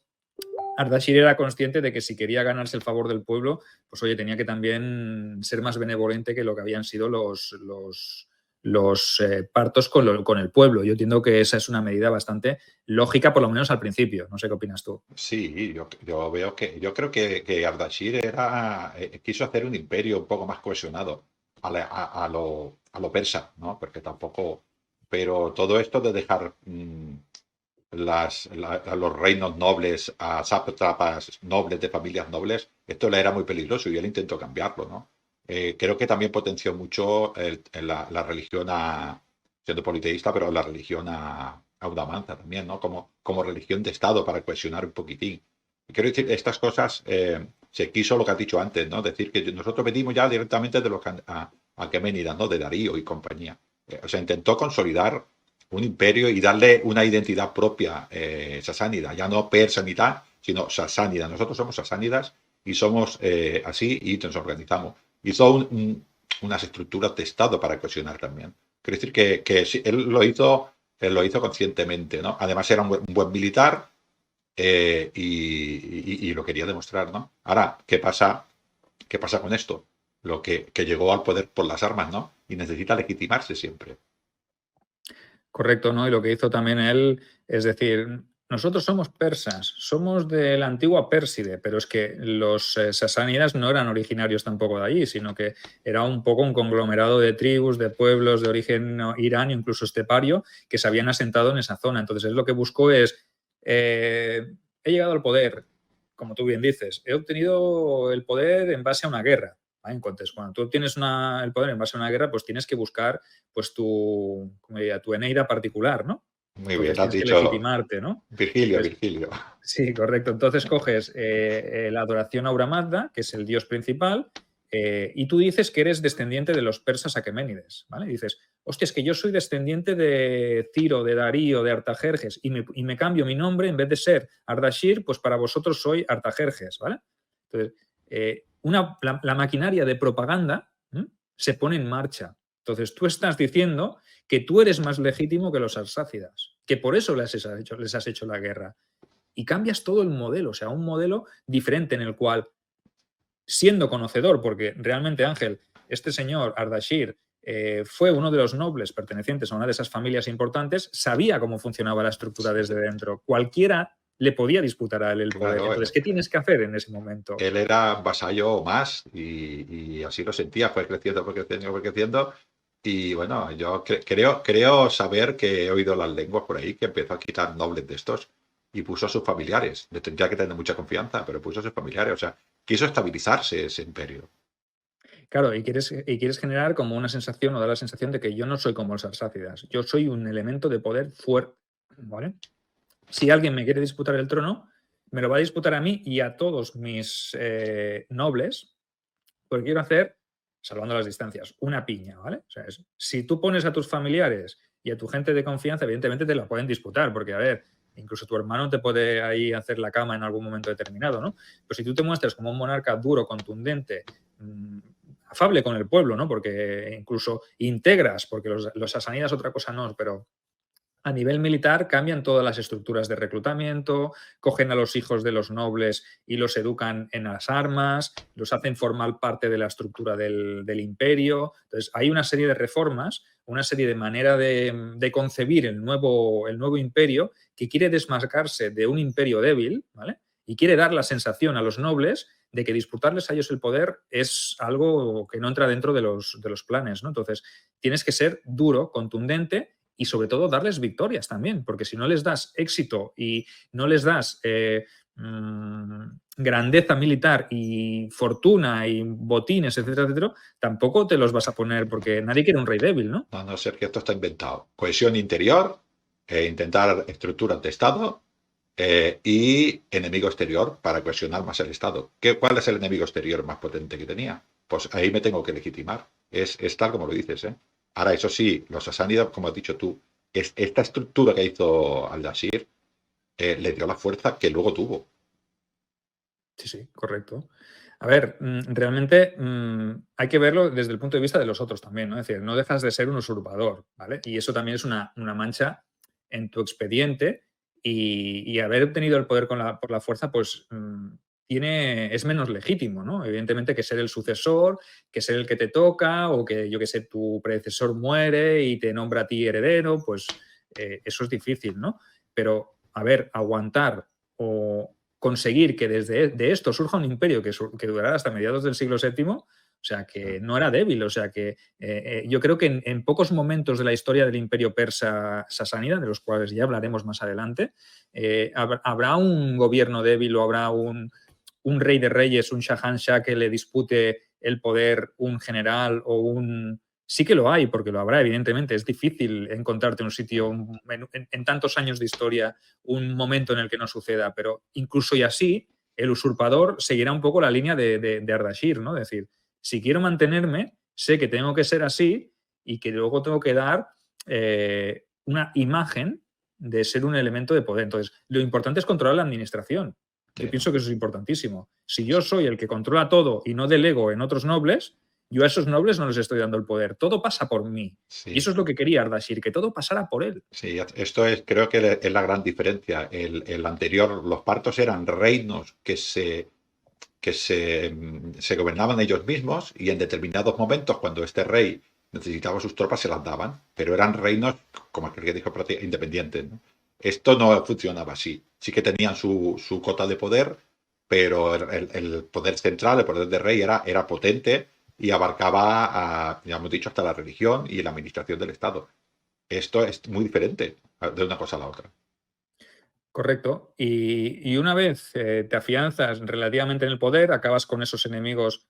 Ardashir era consciente de que si quería ganarse el favor del pueblo, pues oye, tenía que también ser más benevolente que lo que habían sido los partos con el pueblo. Yo entiendo que esa es una medida bastante lógica, por lo menos al principio. No sé qué opinas tú. Sí, yo veo yo creo que Ardashir quiso hacer un imperio un poco más cohesionado a lo persa, ¿no? Porque tampoco, pero todo esto de dejar a los reinos nobles, a sátrapas nobles de familias nobles, esto le era muy peligroso y él intentó cambiarlo, ¿no? Creo que también potenció mucho la religión siendo politeísta, pero la religión a Udamanza también, ¿no? Como religión de Estado para cohesionar un poquitín. Quiero decir, estas cosas se quiso lo que has dicho antes, ¿no? Decir que nosotros venimos ya directamente de los aqueménidas, ¿no? De Darío y compañía. O sea, intentó consolidar un imperio y darle una identidad propia sasánida, ya no persa ni tal, sino sasánida. Nosotros somos sasánidas y somos así y nos organizamos. Hizo unas estructuras de Estado para cohesionar también. Quiero decir que sí, él lo hizo conscientemente, ¿no? Además era un buen militar y lo quería demostrar, ¿no? Ahora, ¿qué pasa con esto? Lo que llegó al poder por las armas, ¿no? Y necesita legitimarse siempre. Correcto, ¿no? Y lo que hizo también él es decir, nosotros somos persas, somos de la antigua Pérside, pero es que los sasánidas no eran originarios tampoco de allí, sino que era un poco un conglomerado de tribus, de pueblos de origen irán, incluso estepario, que se habían asentado en esa zona. Entonces, él lo que buscó es, he llegado al poder, como tú bien dices, he obtenido el poder en base a una guerra. ¿Vale? Entonces, cuando tú obtienes el poder en base a una guerra, pues tienes que buscar pues como diría, tu Eneida particular, ¿no? Muy bien, Entonces has tienes que dicho legitimarte, ¿no? Virgilio, Entonces, Virgilio. sí, correcto. Entonces coges la adoración a Aura Mazda, que es el dios principal, y tú dices que eres descendiente de los persas aqueménides, ¿vale? Y dices, hostia, es que yo soy descendiente de Ciro, de Darío, de Artajerjes, y me cambio mi nombre, en vez de ser Ardashir, pues para vosotros soy Artajerjes, ¿vale? Entonces, la maquinaria de propaganda se pone en marcha. Entonces, tú estás diciendo que tú eres más legítimo que los arsácidas, que por eso les has hecho la guerra. Y cambias todo el modelo, o sea, un modelo diferente en el cual, siendo conocedor, porque realmente, Ángel, este señor Ardashir fue uno de los nobles pertenecientes a una de esas familias importantes, sabía cómo funcionaba la estructura desde dentro. Cualquiera le podía disputar a él el poder. Claro, Entonces, ¿qué tienes que hacer en ese momento? él era vasallo más y así lo sentía, fue creciendo, fue creciendo, fue creciendo. Y bueno, yo creo saber que he oído las lenguas por ahí que empezó a quitar nobles de estos y puso a sus familiares. Le tendría que tener mucha confianza, pero puso a sus familiares. O sea, quiso estabilizarse ese imperio. Claro, y quieres generar como una sensación o dar la sensación de que yo no soy como los arsácidas. Yo soy un elemento de poder fuerte, ¿vale? Si alguien me quiere disputar el trono, me lo va a disputar a mí y a todos mis nobles, porque quiero hacer, salvando las distancias, una piña, ¿vale? O sea, si tú pones a tus familiares y a tu gente de confianza, evidentemente te la pueden disputar, porque, a ver, incluso tu hermano te puede ahí hacer la cama en algún momento determinado, ¿no? Pero si tú te muestras como un monarca duro, contundente, afable con el pueblo, ¿no? Porque incluso integras, porque los sasánidas otra cosa no, pero a nivel militar cambian todas las estructuras de reclutamiento, cogen a los hijos de los nobles y los educan en las armas, los hacen formar parte de la estructura del imperio. Entonces, hay una serie de reformas, una serie de manera de concebir el nuevo imperio que quiere desmarcarse de un imperio débil, ¿vale? Y quiere dar la sensación a los nobles de que disputarles a ellos el poder es algo que no entra dentro de los planes, ¿no? Entonces, tienes que ser duro, contundente y sobre todo darles victorias también, porque si no les das éxito y no les das grandeza militar y fortuna y botines, etcétera, etcétera, tampoco te los vas a poner porque nadie quiere un rey débil, ¿no? No, Sergio, esto está inventado. Cohesión interior, intentar estructuras de Estado y enemigo exterior para cohesionar más el Estado. ¿Cuál es el enemigo exterior más potente que tenía? Pues ahí me tengo que legitimar. Es tal como lo dices, ¿eh? Ahora, eso sí, los sasánidas, como has dicho tú, esta estructura que hizo Ardashir le dio la fuerza que luego tuvo. Sí, correcto. A ver, realmente hay que verlo desde el punto de vista de los otros también, ¿no? Es decir, no dejas de ser un usurpador, ¿vale? Y eso también es una mancha en tu expediente y haber obtenido el poder por la fuerza, pues es menos legítimo, ¿no? Evidentemente que ser el sucesor, que ser el que te toca o que, yo que sé, tu predecesor muere y te nombra a ti heredero, pues eso es difícil, ¿no? Pero, a ver, aguantar o conseguir que de esto surja un imperio que durara hasta mediados del siglo VII, o sea, que no era débil. O sea, que yo creo que en pocos momentos de la historia del imperio persa sasánida, de los cuales ya hablaremos más adelante, habrá un gobierno débil o habrá un rey de reyes, un Shahanshah que le dispute el poder, un general o un... Sí que lo hay, porque lo habrá, evidentemente. Es difícil encontrarte un sitio en tantos años de historia, un momento en el que no suceda, pero incluso y así, el usurpador seguirá un poco la línea de Ardashir, ¿no? Es decir, si quiero mantenerme, sé que tengo que ser así y que luego tengo que dar una imagen de ser un elemento de poder. Entonces, lo importante es controlar la administración. Yo pienso que eso es importantísimo. Si yo soy el que controla todo y no delego en otros nobles, yo a esos nobles no les estoy dando el poder. Todo pasa por mí. Sí. Y eso es lo que quería Ardashir, que todo pasara por él. Sí, esto creo que es la gran diferencia. El anterior, los partos eran reinos que se gobernaban ellos mismos y en determinados momentos, cuando este rey necesitaba sus tropas, se las daban, pero eran reinos, como el que dijo, independientes, ¿no? Esto no funcionaba así. Sí que tenían su cota de poder, pero el poder central, el poder de rey, era potente y abarcaba, ya hemos dicho, hasta la religión y la administración del Estado. Esto es muy diferente de una cosa a la otra. Correcto. Y una vez te afianzas relativamente en el poder, acabas con esos enemigos,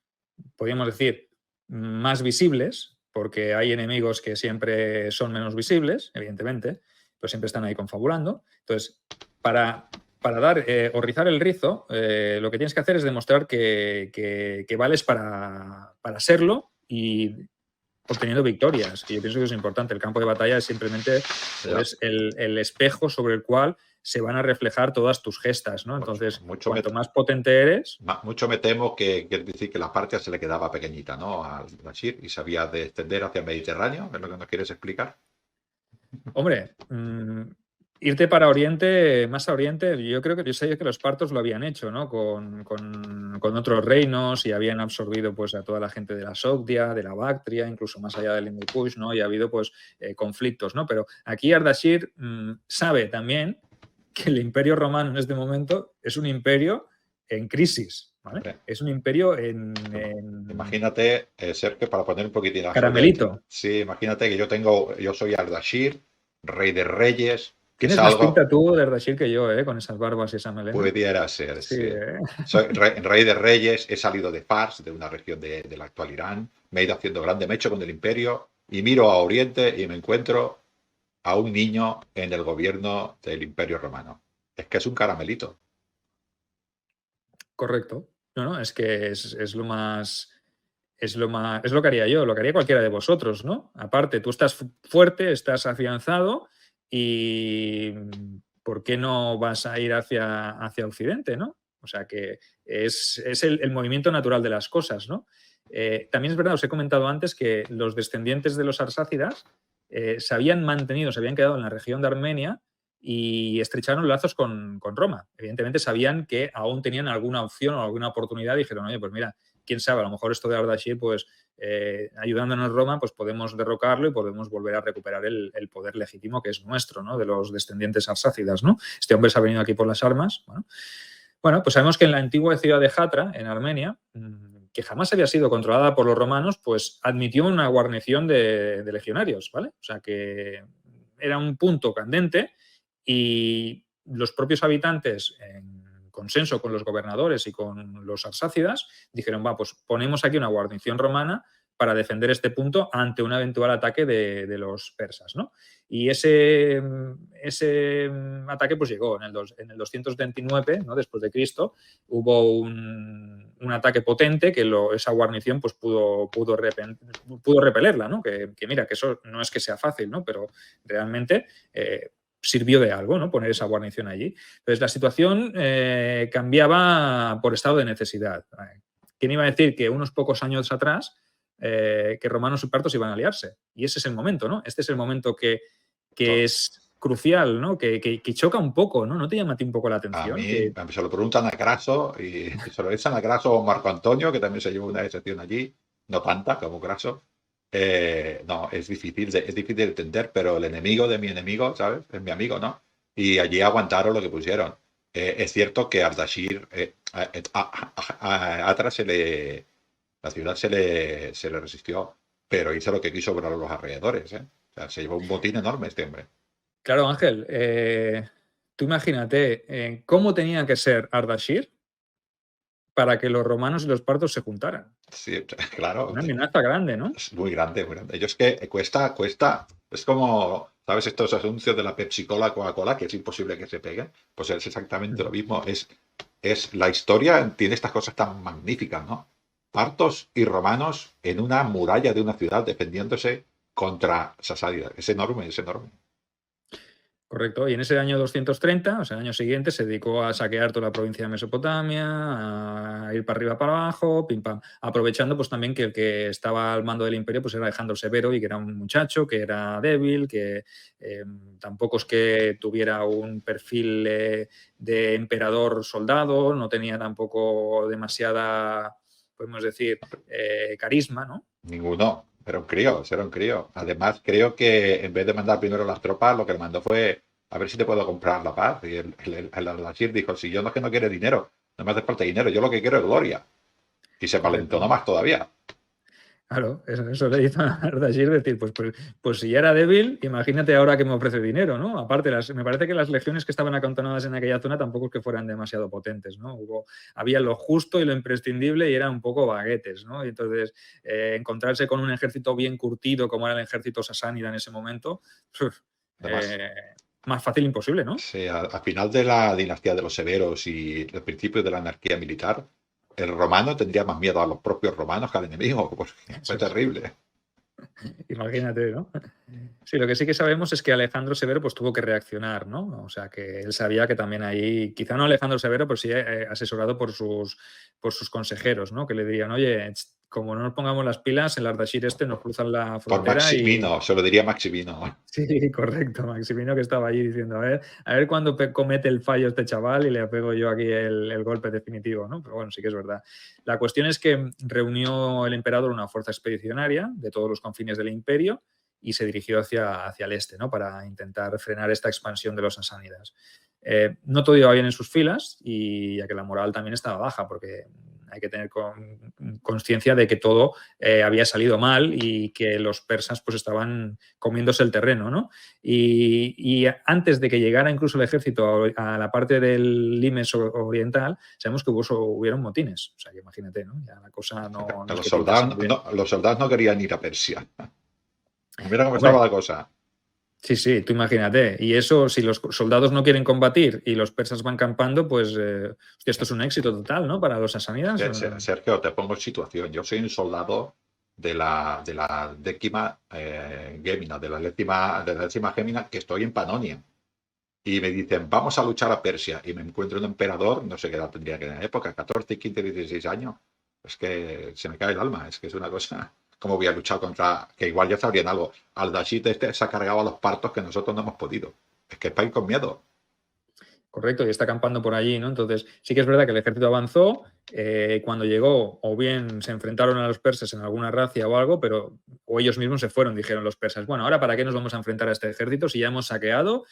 podríamos decir, más visibles, porque hay enemigos que siempre son menos visibles, evidentemente, pero siempre están ahí confabulando. Entonces, para dar o rizar el rizo, lo que tienes que hacer es demostrar que vales para serlo y obteniendo victorias. Y yo pienso que es importante. El campo de batalla es simplemente pues, el espejo sobre el cual se van a reflejar todas tus gestas, ¿no? Entonces, cuanto más potente eres... Mucho me temo que quiere decir que la Partia se le quedaba pequeñita, ¿no? Al Bashir y se había de extender hacia el Mediterráneo, ¿es lo que nos quieres explicar? Hombre, irte para Oriente, más a Oriente, yo sé que los partos lo habían hecho, ¿no? Con otros reinos y habían absorbido pues a toda la gente de la Sogdia, de la Bactria, incluso más allá del Hindu Kush, ¿no? Y ha habido pues conflictos, ¿no? Pero aquí Ardashir sabe también que el Imperio Romano en este momento es un imperio en crisis, ¿vale? Hombre. Es un imperio en... Imagínate, Sergio, para poner un poquitín... Caramelito. Sí, imagínate que yo soy Ardashir, rey de reyes... Tienes más pinta tú de Ardashir que yo, con esas barbas y esa melena. Pudiera ser, sí. Soy rey de reyes, he salido de Fars, de una región del actual Irán, me he ido haciendo grande, me he hecho con el imperio y miro a Oriente y me encuentro a un niño en el gobierno del Imperio Romano. Es que es un caramelito. Correcto. No, es que es lo más... Es lo que haría yo, lo que haría cualquiera de vosotros, ¿no? Aparte, tú estás fuerte, estás afianzado y ¿por qué no vas a ir hacia Occidente, ¿no? O sea que es el movimiento natural de las cosas, ¿no? También es verdad, os he comentado antes que los descendientes de los arsácidas se habían mantenido, se habían quedado en la región de Armenia y estrecharon lazos con Roma. Evidentemente sabían que aún tenían alguna opción o alguna oportunidad y dijeron, oye, pues mira, quién sabe, a lo mejor esto de Ardashir, pues ayudándonos Roma, pues podemos derrocarlo y podemos volver a recuperar el poder legítimo que es nuestro, ¿no? De los descendientes arsácidas, ¿no? Este hombre se ha venido aquí por las armas. Bueno, pues sabemos que en la antigua ciudad de Hatra, en Armenia, que jamás había sido controlada por los romanos, pues admitió una guarnición de legionarios, ¿vale? O sea que era un punto candente y los propios habitantes, en consenso con los gobernadores y con los arsácidas, dijeron, va, pues ponemos aquí una guarnición romana para defender este punto ante un eventual ataque de los persas, ¿no? Y ese ataque pues llegó en el 229, ¿no? Después de Cristo, hubo un ataque potente que esa guarnición pues pudo repelerla, ¿no? Que mira, que eso no es que sea fácil, ¿no? Pero realmente sirvió de algo, ¿no? Poner esa guarnición allí. Entonces la situación cambiaba por estado de necesidad. ¿Quién iba a decir que unos pocos años atrás que romanos y partos iban a aliarse? Y ese es el momento, ¿no? Este es el momento que es crucial, ¿no? Que choca un poco, ¿no? ¿No te llama a ti un poco la atención? A mí se lo preguntan a Craso y se lo echan a Craso o Marco Antonio, que también se llevó una excepción allí, no tanta como Craso. No, es difícil de entender, pero el enemigo de mi enemigo, ¿sabes? Es mi amigo, ¿no? Y allí aguantaron lo que pusieron. Es cierto que Ardashir, a Atra la ciudad se le resistió, pero hizo lo que quiso para los alrededores, ¿eh? O sea, se llevó un botín enorme este hombre. Claro, Ángel, tú imagínate cómo tenía que ser Ardashir para que los romanos y los partos se juntaran. Sí, claro. Una amenaza grande, ¿no? Es muy grande, muy grande. Ellos que cuesta, es como, ¿sabes? Estos anuncios de la Pepsi Cola, Coca-Cola, que es imposible que se peguen. Pues es exactamente lo mismo. Es la historia tiene estas cosas tan magníficas, ¿no? Partos y romanos en una muralla de una ciudad defendiéndose contra Sasánidas. Es enorme, es enorme. Correcto. Y en ese año 230, o sea, el año siguiente, se dedicó a saquear toda la provincia de Mesopotamia, a ir para arriba, para abajo, pim pam, aprovechando pues también que el que estaba al mando del imperio pues era Alejandro Severo y que era un muchacho, que era débil, que tampoco es que tuviera un perfil de emperador soldado, no tenía tampoco demasiada, podemos decir, carisma, ¿no? Ninguno. Era un crío, era un crío. Además, creo que en vez de mandar primero las tropas, lo que le mandó fue a ver si te puedo comprar la paz. Y el Al-Bashir dijo, si yo no es que no quiero dinero, no me hace falta dinero, yo lo que quiero es gloria. Y se valentonó más todavía. Claro, eso le hizo a Ardashir decir, pues si ya era débil, imagínate ahora que me ofrece dinero, ¿no? Aparte, me parece que las legiones que estaban acantonadas en aquella zona tampoco es que fueran demasiado potentes, ¿no? Había lo justo y lo imprescindible y eran un poco baguetes, ¿no? Y entonces, encontrarse con un ejército bien curtido como era el ejército sasánida en ese momento, más fácil imposible, ¿no? Sí, al final de la dinastía de los Severos y el principio de la anarquía militar, el romano tendría más miedo a los propios romanos que al enemigo, porque fue terrible. Imagínate, ¿no? Sí, lo que sí que sabemos es que Alejandro Severo pues tuvo que reaccionar, ¿no? O sea, que él sabía que también ahí, quizá no Alejandro Severo, pero sí asesorado por sus consejeros, ¿no? Que le dirían, oye, como no nos pongamos las pilas, el Ardashir nos cruzan la frontera. Por Maximino, se lo diría Maximino. Sí, correcto, Maximino, que estaba allí diciendo, a ver cuándo comete el fallo este chaval y le apego yo aquí el golpe definitivo, ¿no? Pero bueno, sí que es verdad. La cuestión es que reunió el emperador una fuerza expedicionaria de todos los confines del imperio y se dirigió hacia el este, ¿no? Para intentar frenar esta expansión de los sasánidas. No todo iba bien en sus filas y ya que la moral también estaba baja, porque hay que tener conciencia de que todo había salido mal y que los persas pues estaban comiéndose el terreno, ¿no? Y antes de que llegara incluso el ejército a la parte del Limes oriental, sabemos que hubieron motines. O sea, que imagínate, ¿no? Ya la cosa no los soldados no querían ir a Persia. Mira cómo estaba la cosa. Sí, sí, tú imagínate. Y eso, si los soldados no quieren combatir y los persas van campando, pues esto es un éxito total, ¿no? Para los sasánidas. Sergio, te pongo en situación. Yo soy un soldado de la décima Gémina, de la décima Gémina, que estoy en Panonia. Y me dicen, vamos a luchar a Persia. Y me encuentro un emperador, no sé qué edad tendría que en la época, 14, 15, 16 años. Es que se me cae el alma, es que es una cosa ¿cómo voy a luchar contra...? Que igual ya sabrían algo. Al-Dashid se ha cargado a los partos que nosotros no hemos podido. Es que es para ir con miedo. Correcto, y está acampando por allí, ¿no? Entonces, sí que es verdad que el ejército avanzó, cuando llegó, o bien se enfrentaron a los persas en alguna racia o algo, pero o ellos mismos se fueron, dijeron los persas, bueno, ahora ¿para qué nos vamos a enfrentar a este ejército si ya hemos saqueado,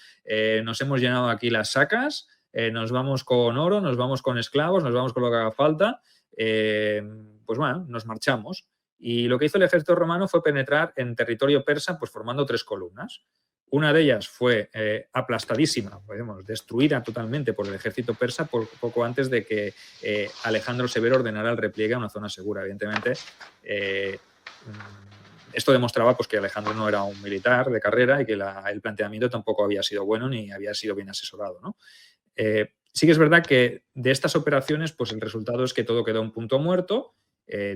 nos hemos llenado aquí las sacas, nos vamos con oro, nos vamos con esclavos, nos vamos con lo que haga falta, pues bueno, nos marchamos. Y lo que hizo el ejército romano fue penetrar en territorio persa, pues formando 3 columnas. Una de ellas fue aplastadísima, podemos, destruida totalmente por el ejército persa poco antes de que Alejandro Severo ordenara el repliegue a una zona segura. Evidentemente, esto demostraba pues, que Alejandro no era un militar de carrera y que el planteamiento tampoco había sido bueno ni había sido bien asesorado, ¿no? Sí que es verdad que de estas operaciones pues, el resultado es que todo quedó en punto muerto,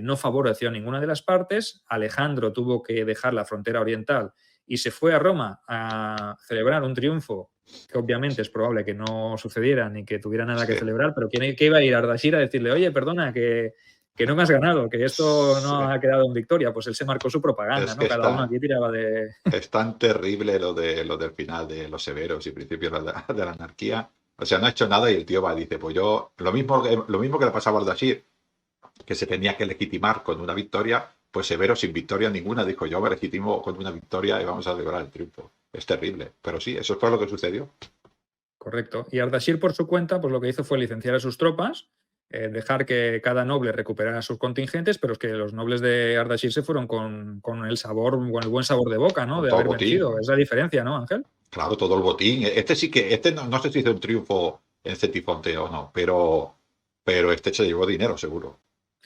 no favoreció a ninguna de las partes. Alejandro tuvo que dejar la frontera oriental y se fue a Roma a celebrar un triunfo que obviamente es probable que no sucediera ni que tuviera nada que celebrar, pero ¿qué iba a ir a Ardashir a decirle, oye, perdona, que no me has ganado, que esto no ha quedado en victoria? Pues él se marcó su propaganda, ¿no? Cada uno aquí tiraba de... Es tan terrible lo del final de los severos y principios de la anarquía. O sea, no ha hecho nada y el tío va y dice, pues yo, lo mismo que le pasaba a Ardashir, que se tenía que legitimar con una victoria, pues Severo sin victoria ninguna dijo, yo me legitimo con una victoria y vamos a celebrar el triunfo. Es terrible, pero sí, eso fue lo que sucedió. Correcto. Y Ardashir, por su cuenta, pues lo que hizo fue licenciar a sus tropas, dejar que cada noble recuperara sus contingentes, pero es que los nobles de Ardashir se fueron con el sabor, con el buen sabor de boca, ¿no? De haber vencido. Es la diferencia, ¿no, Ángel? Claro, todo el botín. Este no sé si hizo un triunfo en Cetifonte o no, pero este se llevó dinero, seguro.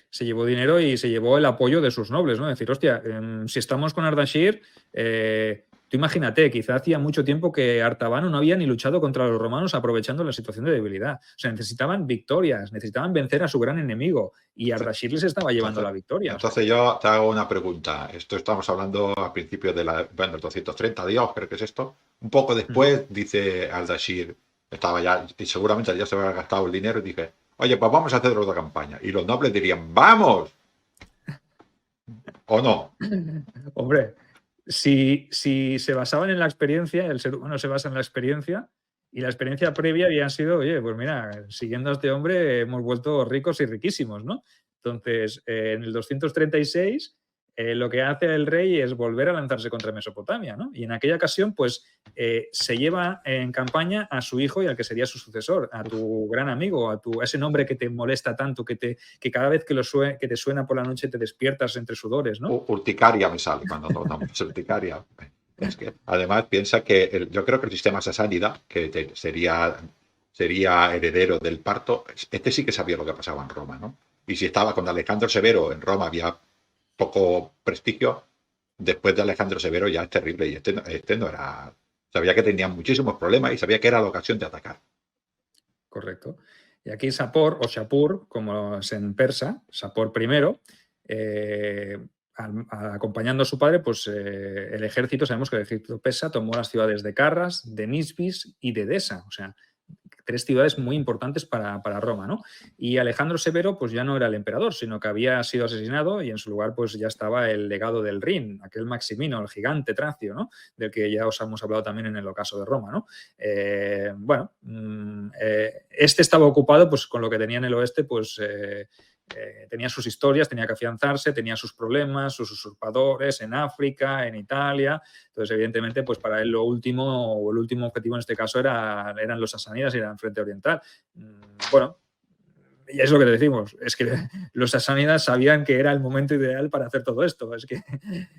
Se llevó dinero y se llevó el apoyo de sus nobles, ¿no? Decir, hostia, si estamos con Ardashir, tú imagínate, quizá hacía mucho tiempo que Artabano no había ni luchado contra los romanos aprovechando la situación de debilidad. O sea, necesitaban victorias, necesitaban vencer a su gran enemigo y Ardashir les estaba llevando la victoria. Entonces yo te hago una pregunta. Esto estamos hablando a principios de el 230 Dios, creo que es esto. Un poco después dice Ardashir, estaba ya, y seguramente ya se había gastado el dinero y dije, oye, pues vamos a hacer otra campaña. Y los nobles dirían, ¡vamos! ¿O no? Hombre, si se basaban en la experiencia, el ser humano se basa en la experiencia, y la experiencia previa había sido, oye, pues mira, siguiendo a este hombre hemos vuelto ricos y riquísimos, ¿no? Entonces, en el 236, lo que hace el rey es volver a lanzarse contra Mesopotamia, ¿no? Y en aquella ocasión, pues, se lleva en campaña a su hijo y al que sería su sucesor, a tu gran amigo, a ese nombre que te molesta tanto, que cada vez que te suena por la noche te despiertas entre sudores, ¿no? Urticaria me sale cuando no nombres urticaria. Es que, además, piensa que yo creo que el sistema sasánida, que sería heredero del parto, este sí que sabía lo que pasaba en Roma, ¿no? Y si estaba con Alejandro Severo en Roma había poco prestigio, después de Alejandro Severo ya es terrible y este no era... Sabía que tenía muchísimos problemas y sabía que era la ocasión de atacar. Correcto. Y aquí Sapor, o Shapur, como es en persa, Sapor I, acompañando a su padre, pues el ejército, sabemos que el ejército persa tomó las ciudades de Carras, de Nisbis y de Edesa, o sea, 3 ciudades muy importantes para Roma, ¿no? Y Alejandro Severo pues ya no era el emperador, sino que había sido asesinado y en su lugar pues ya estaba el legado del Rin, aquel Maximino, el gigante tracio, ¿no? Del que ya os hemos hablado también en el ocaso de Roma, ¿no? Este estaba ocupado pues con lo que tenía en el oeste, pues... tenía sus historias, tenía que afianzarse, tenía sus problemas, sus usurpadores en África, en Italia. Entonces, evidentemente, pues para él el último objetivo en este caso eran los sasánidas y era el frente oriental. Bueno, y es lo que te decimos, es que los sasánidas sabían que era el momento ideal para hacer todo esto. Es que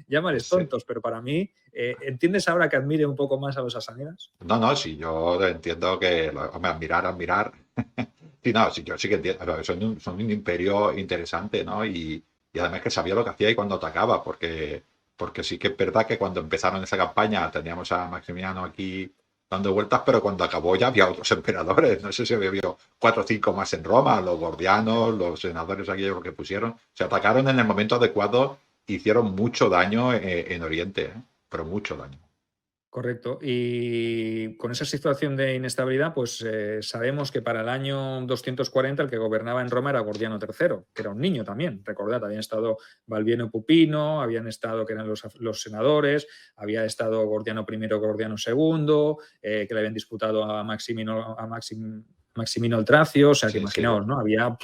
llámales tontos, pero para mí, ¿entiendes ahora que admire un poco más a los sasánidas? No, sí, yo entiendo que admirar. Sí, no, sí, yo sí que entiendo. Son un imperio interesante, ¿no? Y además que sabía lo que hacía y cuando atacaba, porque sí que es verdad que cuando empezaron esa campaña teníamos a Maximiano aquí dando vueltas, pero cuando acabó ya había otros emperadores. No sé si había 4 o 5 más en Roma, los gordianos, los senadores aquellos que pusieron. Se atacaron en el momento adecuado, hicieron mucho daño en Oriente, pero mucho daño. Correcto. Y con esa situación de inestabilidad, pues sabemos que para el año 240 el que gobernaba en Roma era Gordiano III, que era un niño también. Recordad, habían estado Balbieno Pupino, habían estado, que eran los senadores, había estado Gordiano I, Gordiano II, que le habían disputado a Maximino el Tracio, o sea que Sí, sí. imaginaos, ¿no? Había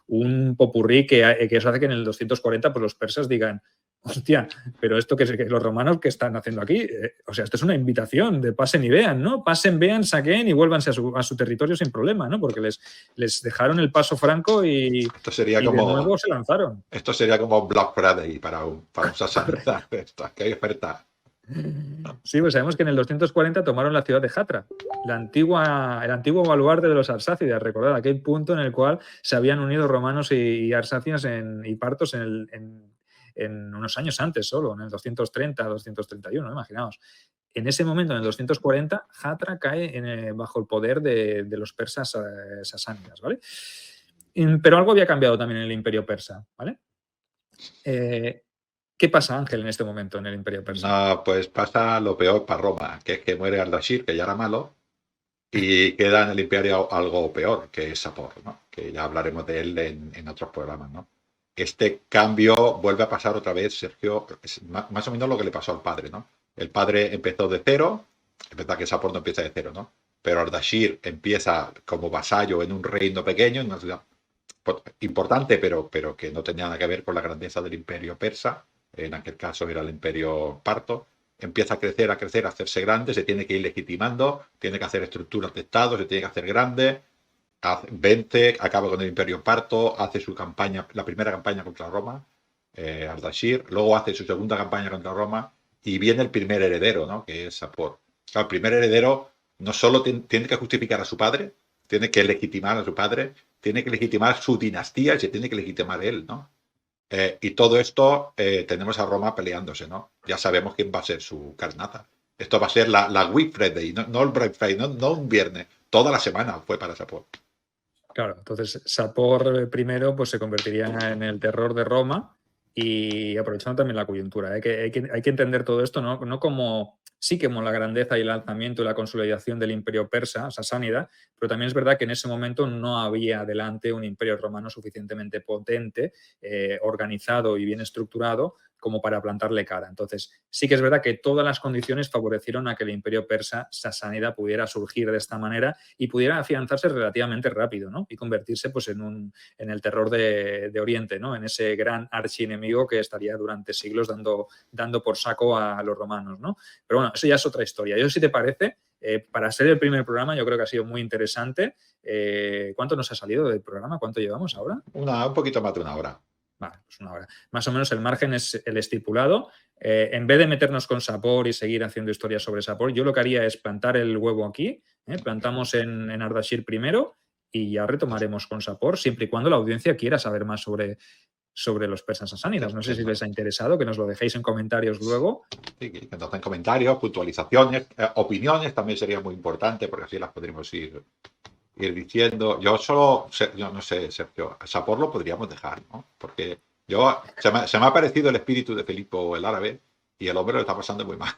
un popurrí que eso hace que en el 240 pues, los persas digan, hostia, pero esto que los romanos que están haciendo aquí, o sea, esto es una invitación de pasen y vean, ¿no? Pasen, vean, saquen y vuélvanse a su territorio sin problema, ¿no? Porque les dejaron el paso franco y de nuevo se lanzaron. Esto sería como Black Friday para un sasánida. Que hay oferta. Sí, pues sabemos que en el 240 tomaron la ciudad de Hatra, el antiguo baluarte de los arsácidas. Recordad aquel punto en el cual se habían unido romanos y arsácidas y partos en unos años antes solo, en el 230, 231, imaginaos. En ese momento, en el 240, Hatra cae bajo el poder de los persas sasánidas, ¿vale? Pero algo había cambiado también en el imperio persa, ¿vale? ¿Qué pasa, Ángel, en este momento en el imperio persa? No, pues pasa lo peor para Roma, que es que muere Ardashir, que ya era malo, y queda en el imperio algo peor, que es Sapor, ¿no? Que ya hablaremos de él en otros programas, ¿no? Este cambio vuelve a pasar otra vez, Sergio, es más o menos lo que le pasó al padre, ¿no? El padre empezó de cero, es verdad que Sapor no empieza de cero, ¿no? Pero Ardashir empieza como vasallo en un reino pequeño, en una ciudad importante, pero que no tenía nada que ver con la grandeza del imperio persa. En aquel caso era el imperio parto. Empieza a crecer, a hacerse grande, se tiene que ir legitimando, tiene que hacer estructuras de Estado, se tiene que hacer grande. Vence, acaba con el imperio parto, hace su campaña, la primera campaña contra Roma, Ardashir, luego hace su segunda campaña contra Roma y viene el primer heredero, ¿no? Que es Sapor. Claro, el primer heredero no solo tiene que justificar a su padre, tiene que legitimar a su padre, tiene que legitimar su dinastía y se tiene que legitimar él, ¿no? Y todo esto tenemos a Roma peleándose, ¿no? Ya sabemos quién va a ser su carnaza. Esto va a ser la Week Friday, no el Black Friday, no un viernes. Toda la semana fue para Sapor. Claro, entonces Sapor primero pues, se convertiría en el terror de Roma y aprovechando también la coyuntura. Hay que entender todo esto no como sí como la grandeza y el alzamiento y la consolidación del imperio persa, sasánida, pero también es verdad que en ese momento no había delante un imperio romano suficientemente potente, organizado y bien estructurado como para plantarle cara. Entonces, sí que es verdad que todas las condiciones favorecieron a que el imperio persa sasánida pudiera surgir de esta manera y pudiera afianzarse relativamente rápido, ¿no? Y convertirse pues, en el terror de Oriente, ¿no? En ese gran archienemigo que estaría durante siglos dando por saco a los romanos, ¿no? Pero bueno, eso ya es otra historia. Yo, si te parece, para ser el primer programa, yo creo que ha sido muy interesante. ¿Cuánto nos ha salido del programa? ¿Cuánto llevamos ahora? Un poquito más de una hora. Vale, pues una hora. Más o menos el margen es el estipulado. En vez de meternos con Sapor y seguir haciendo historias sobre Sapor, yo lo que haría es plantar el huevo aquí, plantamos en Ardashir primero y ya retomaremos con Sapor, siempre y cuando la audiencia quiera saber más sobre los persas sasánidas. No sé si les ha interesado, que nos lo dejéis en comentarios luego. Sí, que nos den comentarios, puntualizaciones, opiniones también sería muy importante, porque así las podríamos ir diciendo. Yo no sé, Sergio, Sapor lo podríamos dejar, ¿no? Porque se me ha parecido el espíritu de Filipo el árabe y el hombre lo está pasando muy mal.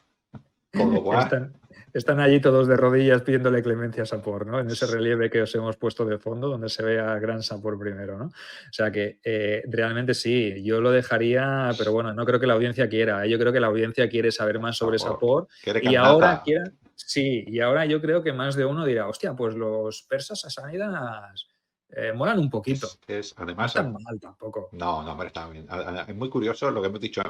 Con lo cual, están allí todos de rodillas pidiéndole clemencia a Sapor, ¿no? En ese relieve que os hemos puesto de fondo, donde se ve a gran Sapor primero, ¿no? O sea que realmente sí, yo lo dejaría, pero bueno, no creo que la audiencia quiera. Yo creo que la audiencia quiere saber más sobre Sapor y ahora y ahora yo creo que más de uno dirá, hostia, pues los persas sasánidas molan un poquito. Además, no están mal tampoco. No, hombre, está bien. Es muy curioso lo que hemos dicho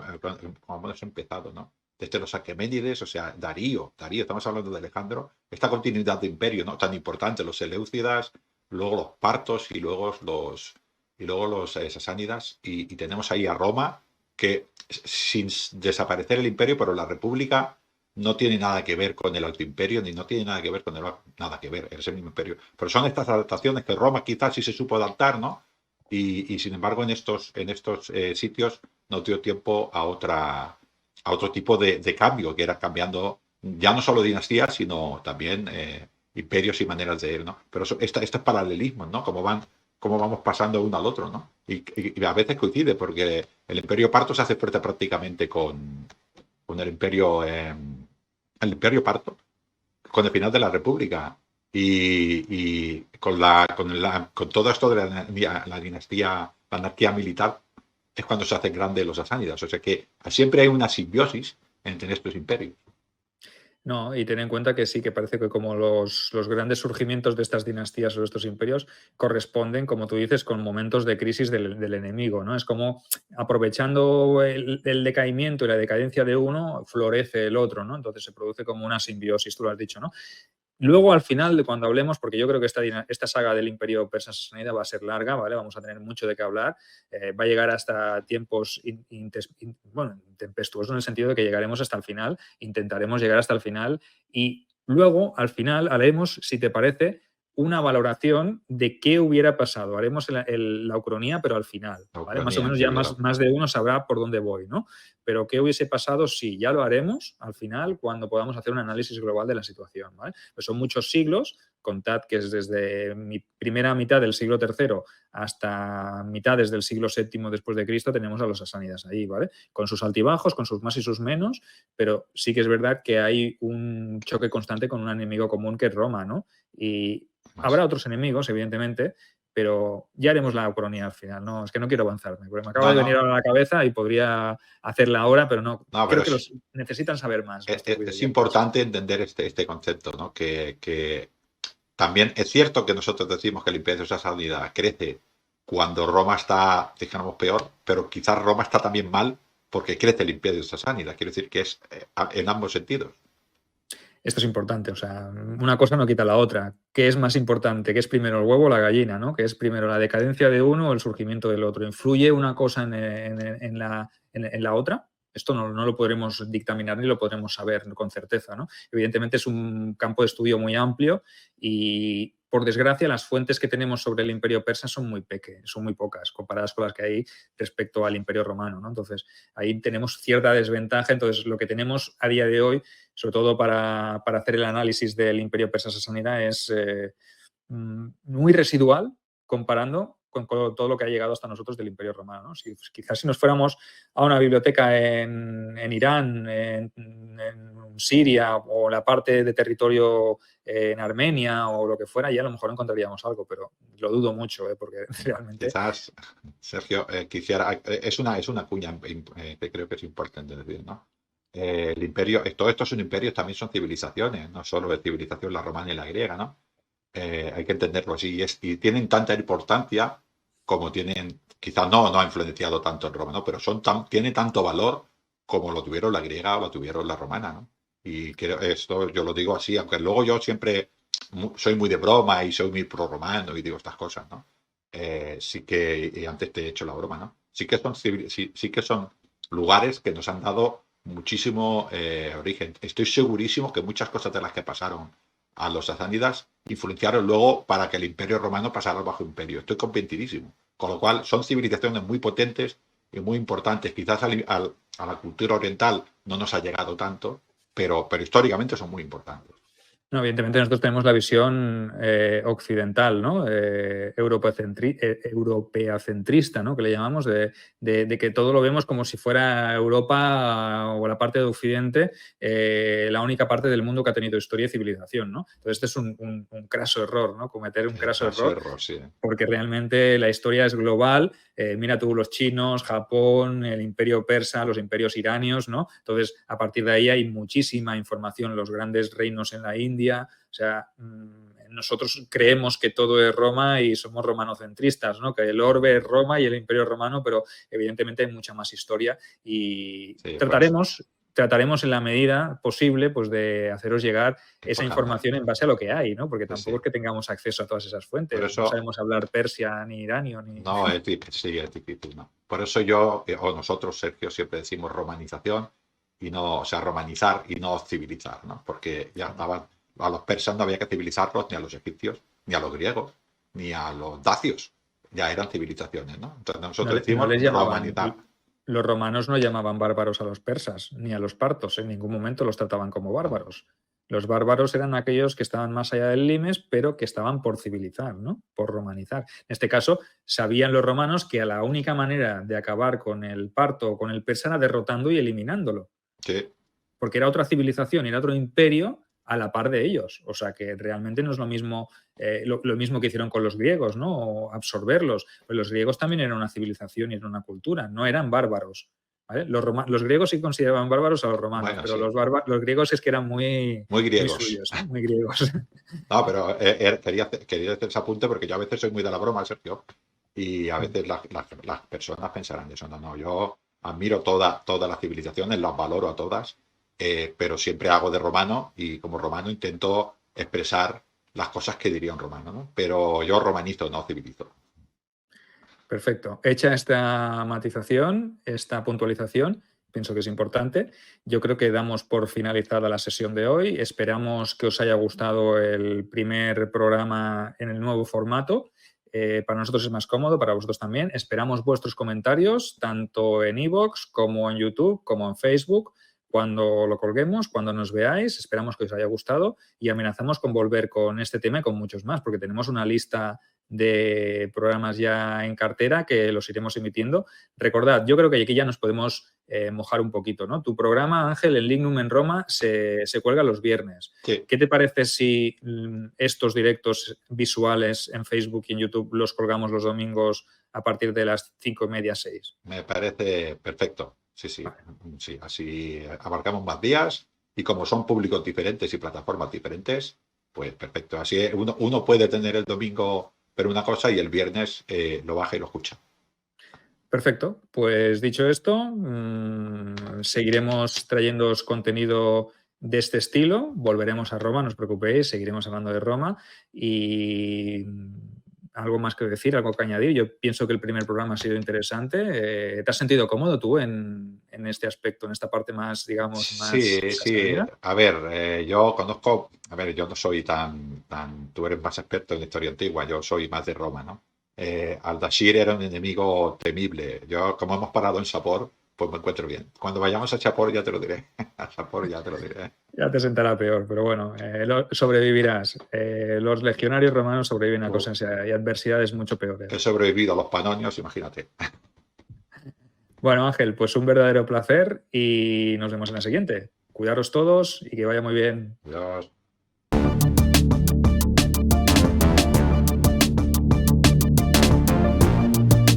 cuando hemos empezado, ¿no? Desde los Aqueménides, o sea, Darío, estamos hablando de Alejandro, esta continuidad de imperio, ¿no? Tan importante, los Seleucidas, luego los partos y luego los sasánidas, y tenemos ahí a Roma, que sin desaparecer el imperio, pero la república no tiene nada que ver con el autoimperio, ni no tiene nada que ver con nada que ver, es el mismo imperio. Pero son estas adaptaciones que Roma quizás sí se supo adaptar, ¿no? Y sin embargo en estos sitios no dio tiempo a otro tipo de cambio, que era cambiando ya no solo dinastías, sino también imperios y maneras de ir, ¿no? Pero estos paralelismos, ¿no? Cómo vamos pasando uno al otro, ¿no? Y a veces coincide, porque el imperio parto se hace fuerte prácticamente con el imperio el Imperio Parto, con el final de la República y con todo esto de la dinastía, la anarquía militar, es cuando se hacen grandes los sasánidas. O sea que siempre hay una simbiosis entre estos imperios. No, y ten en cuenta que sí, que parece que como los grandes surgimientos de estas dinastías o de estos imperios corresponden, como tú dices, con momentos de crisis del enemigo, ¿no? Es como aprovechando el decaimiento y la decadencia de uno, florece el otro, ¿no? Entonces se produce como una simbiosis, tú lo has dicho, ¿no? Luego, al final, cuando hablemos, porque yo creo que esta saga del Imperio Persa Sasánida va a ser larga, ¿vale? Vamos a tener mucho de qué hablar. Va a llegar hasta tiempos tempestuosos en el sentido de que llegaremos hasta el final, intentaremos llegar hasta el final y luego, al final, haremos, si te parece, una valoración de qué hubiera pasado. Haremos la ucronía, pero al final, La ¿vale? Más o Ucrania, menos sí, ya claro. más de uno sabrá por dónde voy, ¿no? Pero qué hubiese pasado, sí, ya lo haremos al final cuando podamos hacer un análisis global de la situación, ¿vale? Pues son muchos siglos, contad que es desde mi primera mitad del siglo III hasta mitades del siglo VII después de Cristo tenemos a los sasánidas ahí, ¿vale? Con sus altibajos, con sus más y sus menos, pero sí que es verdad que hay un choque constante con un enemigo común que es Roma, ¿no? Y Más. habrá otros enemigos, evidentemente, pero ya haremos la ucronía al final, ¿no? Es que no quiero avanzarme, porque me acaba No, de venir no, ahora a la cabeza y podría hacerla ahora, pero no, no, pero creo que los necesitan saber más nuestros es videoyentes. importante entender este concepto, ¿no? Que también es cierto que nosotros decimos que el Imperio Sasánida crece cuando Roma está, digamos, peor, pero quizás Roma está también mal porque crece el Imperio Sasánida. Quiero decir que es en ambos sentidos. Esto es importante, o sea, una cosa no quita la otra. ¿Qué es más importante? ¿Qué es primero el huevo o la gallina? ¿No? ¿Qué es primero la decadencia de uno o el surgimiento del otro? ¿Influye una cosa en la otra? Esto no lo podremos dictaminar ni lo podremos saber con certeza, ¿no? Evidentemente es un campo de estudio muy amplio y, por desgracia, las fuentes que tenemos sobre el Imperio Persa son muy son muy pocas comparadas con las que hay respecto al Imperio Romano, ¿no? Entonces, ahí tenemos cierta desventaja. Entonces, lo que tenemos a día de hoy, sobre todo para hacer el análisis del Imperio Persa Sasánida, es muy residual comparando con todo lo que ha llegado hasta nosotros del Imperio Romano, ¿no? Quizás si nos fuéramos a una biblioteca en Irán, en Siria o la parte de territorio en Armenia o lo que fuera, ya a lo mejor encontraríamos algo, pero lo dudo mucho, porque realmente... Quizás, Sergio, es una cuña que creo que es importante decir, ¿no? El imperio, todos estos son imperios, también son civilizaciones, no solo es civilización la romana y la griega, ¿no? Hay que entenderlo así. Y tienen tanta importancia como tienen, quizás no ha influenciado tanto en Roma, ¿no? Pero tienen tanto valor como lo tuvieron la griega o lo tuvieron la romana, ¿no? Y creo, esto yo lo digo así, aunque luego yo siempre soy muy de broma y soy muy pro romano y digo estas cosas, ¿no? Sí que, y antes te he hecho la broma, ¿no? Sí que son lugares que nos han dado muchísimo origen. Estoy segurísimo que muchas cosas de las que pasaron a los sasánidas influenciaron luego para que el Imperio Romano pasara bajo imperio. Estoy convencidísimo. Con lo cual, son civilizaciones muy potentes y muy importantes. Quizás a la cultura oriental no nos ha llegado tanto, pero históricamente son muy importantes. No, evidentemente nosotros tenemos la visión occidental, ¿no? Europeacentrista, ¿no? Que le llamamos, de que todo lo vemos como si fuera Europa o la parte de Occidente la única parte del mundo que ha tenido historia y civilización, ¿no? Entonces este es un craso error, ¿no? Cometer un craso error, Sí. porque realmente la historia es global. Mira tú los chinos, Japón, el imperio persa, los imperios iranios, ¿no? Entonces, a partir de ahí hay muchísima información, los grandes reinos en la India. O sea, nosotros creemos que todo es Roma y somos romanocentristas, ¿no? Que el orbe es Roma y el imperio romano, pero evidentemente hay mucha más historia y Sí, pues, trataremos en la medida posible, pues, de haceros llegar esa enfocando. información en base a lo que hay, ¿no? Porque Sí, tampoco sí. es que tengamos acceso a todas esas Por fuentes. No eso, sabemos hablar persia, ni iranio, ni... no, sí, es difícil, ¿no? Por eso yo, o nosotros, Sergio, siempre decimos romanización y no, o sea, romanizar y no civilizar, ¿no? Porque ya estaban, a los persas no había que civilizarlos ni a los egipcios, ni a los griegos, ni a los dacios. Ya eran civilizaciones, ¿no? Entonces No, nosotros no decimos les llamaban... romanizar. Los romanos no llamaban bárbaros a los persas, ni a los partos. En ningún momento los trataban como bárbaros. Los bárbaros eran aquellos que estaban más allá del limes, pero que estaban por civilizar, ¿no? Por romanizar. En este caso, sabían los romanos que a la única manera de acabar con el parto o con el persa era derrotando y eliminándolo. Sí. porque era otra civilización, era otro imperio a la par de ellos. O sea que realmente no es lo mismo, lo mismo que hicieron con los griegos, ¿no? O absorberlos. Pues los griegos también eran una civilización y eran una cultura, no eran bárbaros. ¿Vale? Los griegos sí consideraban bárbaros a los romanos, Bueno, pero sí. los griegos es que eran muy, Muy muy griegos. suyos, ¿eh? Muy griegos. No, pero quería hacer ese apunte porque yo a veces soy muy de la broma, Sergio, y a veces las personas pensarán eso. No, yo admiro todas las civilizaciones, las valoro a todas, pero siempre hago de romano y como romano intento expresar las cosas que diría un romano, ¿no? Pero yo romanizo, no civilizo. Perfecto. Hecha esta matización, esta puntualización, pienso que es importante. Yo creo que damos por finalizada la sesión de hoy. Esperamos que os haya gustado el primer programa en el nuevo formato. Para nosotros es más cómodo, para vosotros también. Esperamos vuestros comentarios, tanto en iVoox como en YouTube, como en Facebook, cuando lo colguemos, cuando nos veáis. Esperamos que os haya gustado y amenazamos con volver con este tema y con muchos más, porque tenemos una lista de programas ya en cartera que los iremos emitiendo. Recordad, yo creo que aquí ya nos podemos mojar un poquito, ¿no? Tu programa, Ángel, el Lignum en Roma, se cuelga los viernes. Sí. ¿Qué te parece si estos directos visuales en Facebook y en YouTube los colgamos los domingos a partir de las 5:30, 6? Me parece perfecto. Sí. Vale. Sí, así abarcamos más días y como son públicos diferentes y plataformas diferentes, pues perfecto. Así uno puede tener el domingo pero una cosa y el viernes lo baja y lo escucha. Perfecto. Pues dicho esto, seguiremos trayéndoos contenido de este estilo. Volveremos a Roma, no os preocupéis, seguiremos hablando de Roma. Y algo más que decir, algo que añadir. Yo pienso que el primer programa ha sido interesante. ¿Te has sentido cómodo tú en este aspecto, en esta parte más, digamos, más Sí. sassanida? A ver, yo conozco, yo no soy tan, tú eres más experto en historia antigua, yo soy más de Roma, ¿no? Ardashir era un enemigo temible. Yo, como hemos parado en Sapor, pues me encuentro bien. Cuando vayamos a Sapor ya te lo diré. A Sapor ya te lo diré. Ya te sentará peor, pero bueno, sobrevivirás. Los legionarios romanos sobreviven a cosas y adversidades mucho peores. He sobrevivido a los panonios, imagínate. Bueno, Ángel, pues un verdadero placer y nos vemos en la siguiente. Cuidaros todos y que vaya muy bien. Adiós.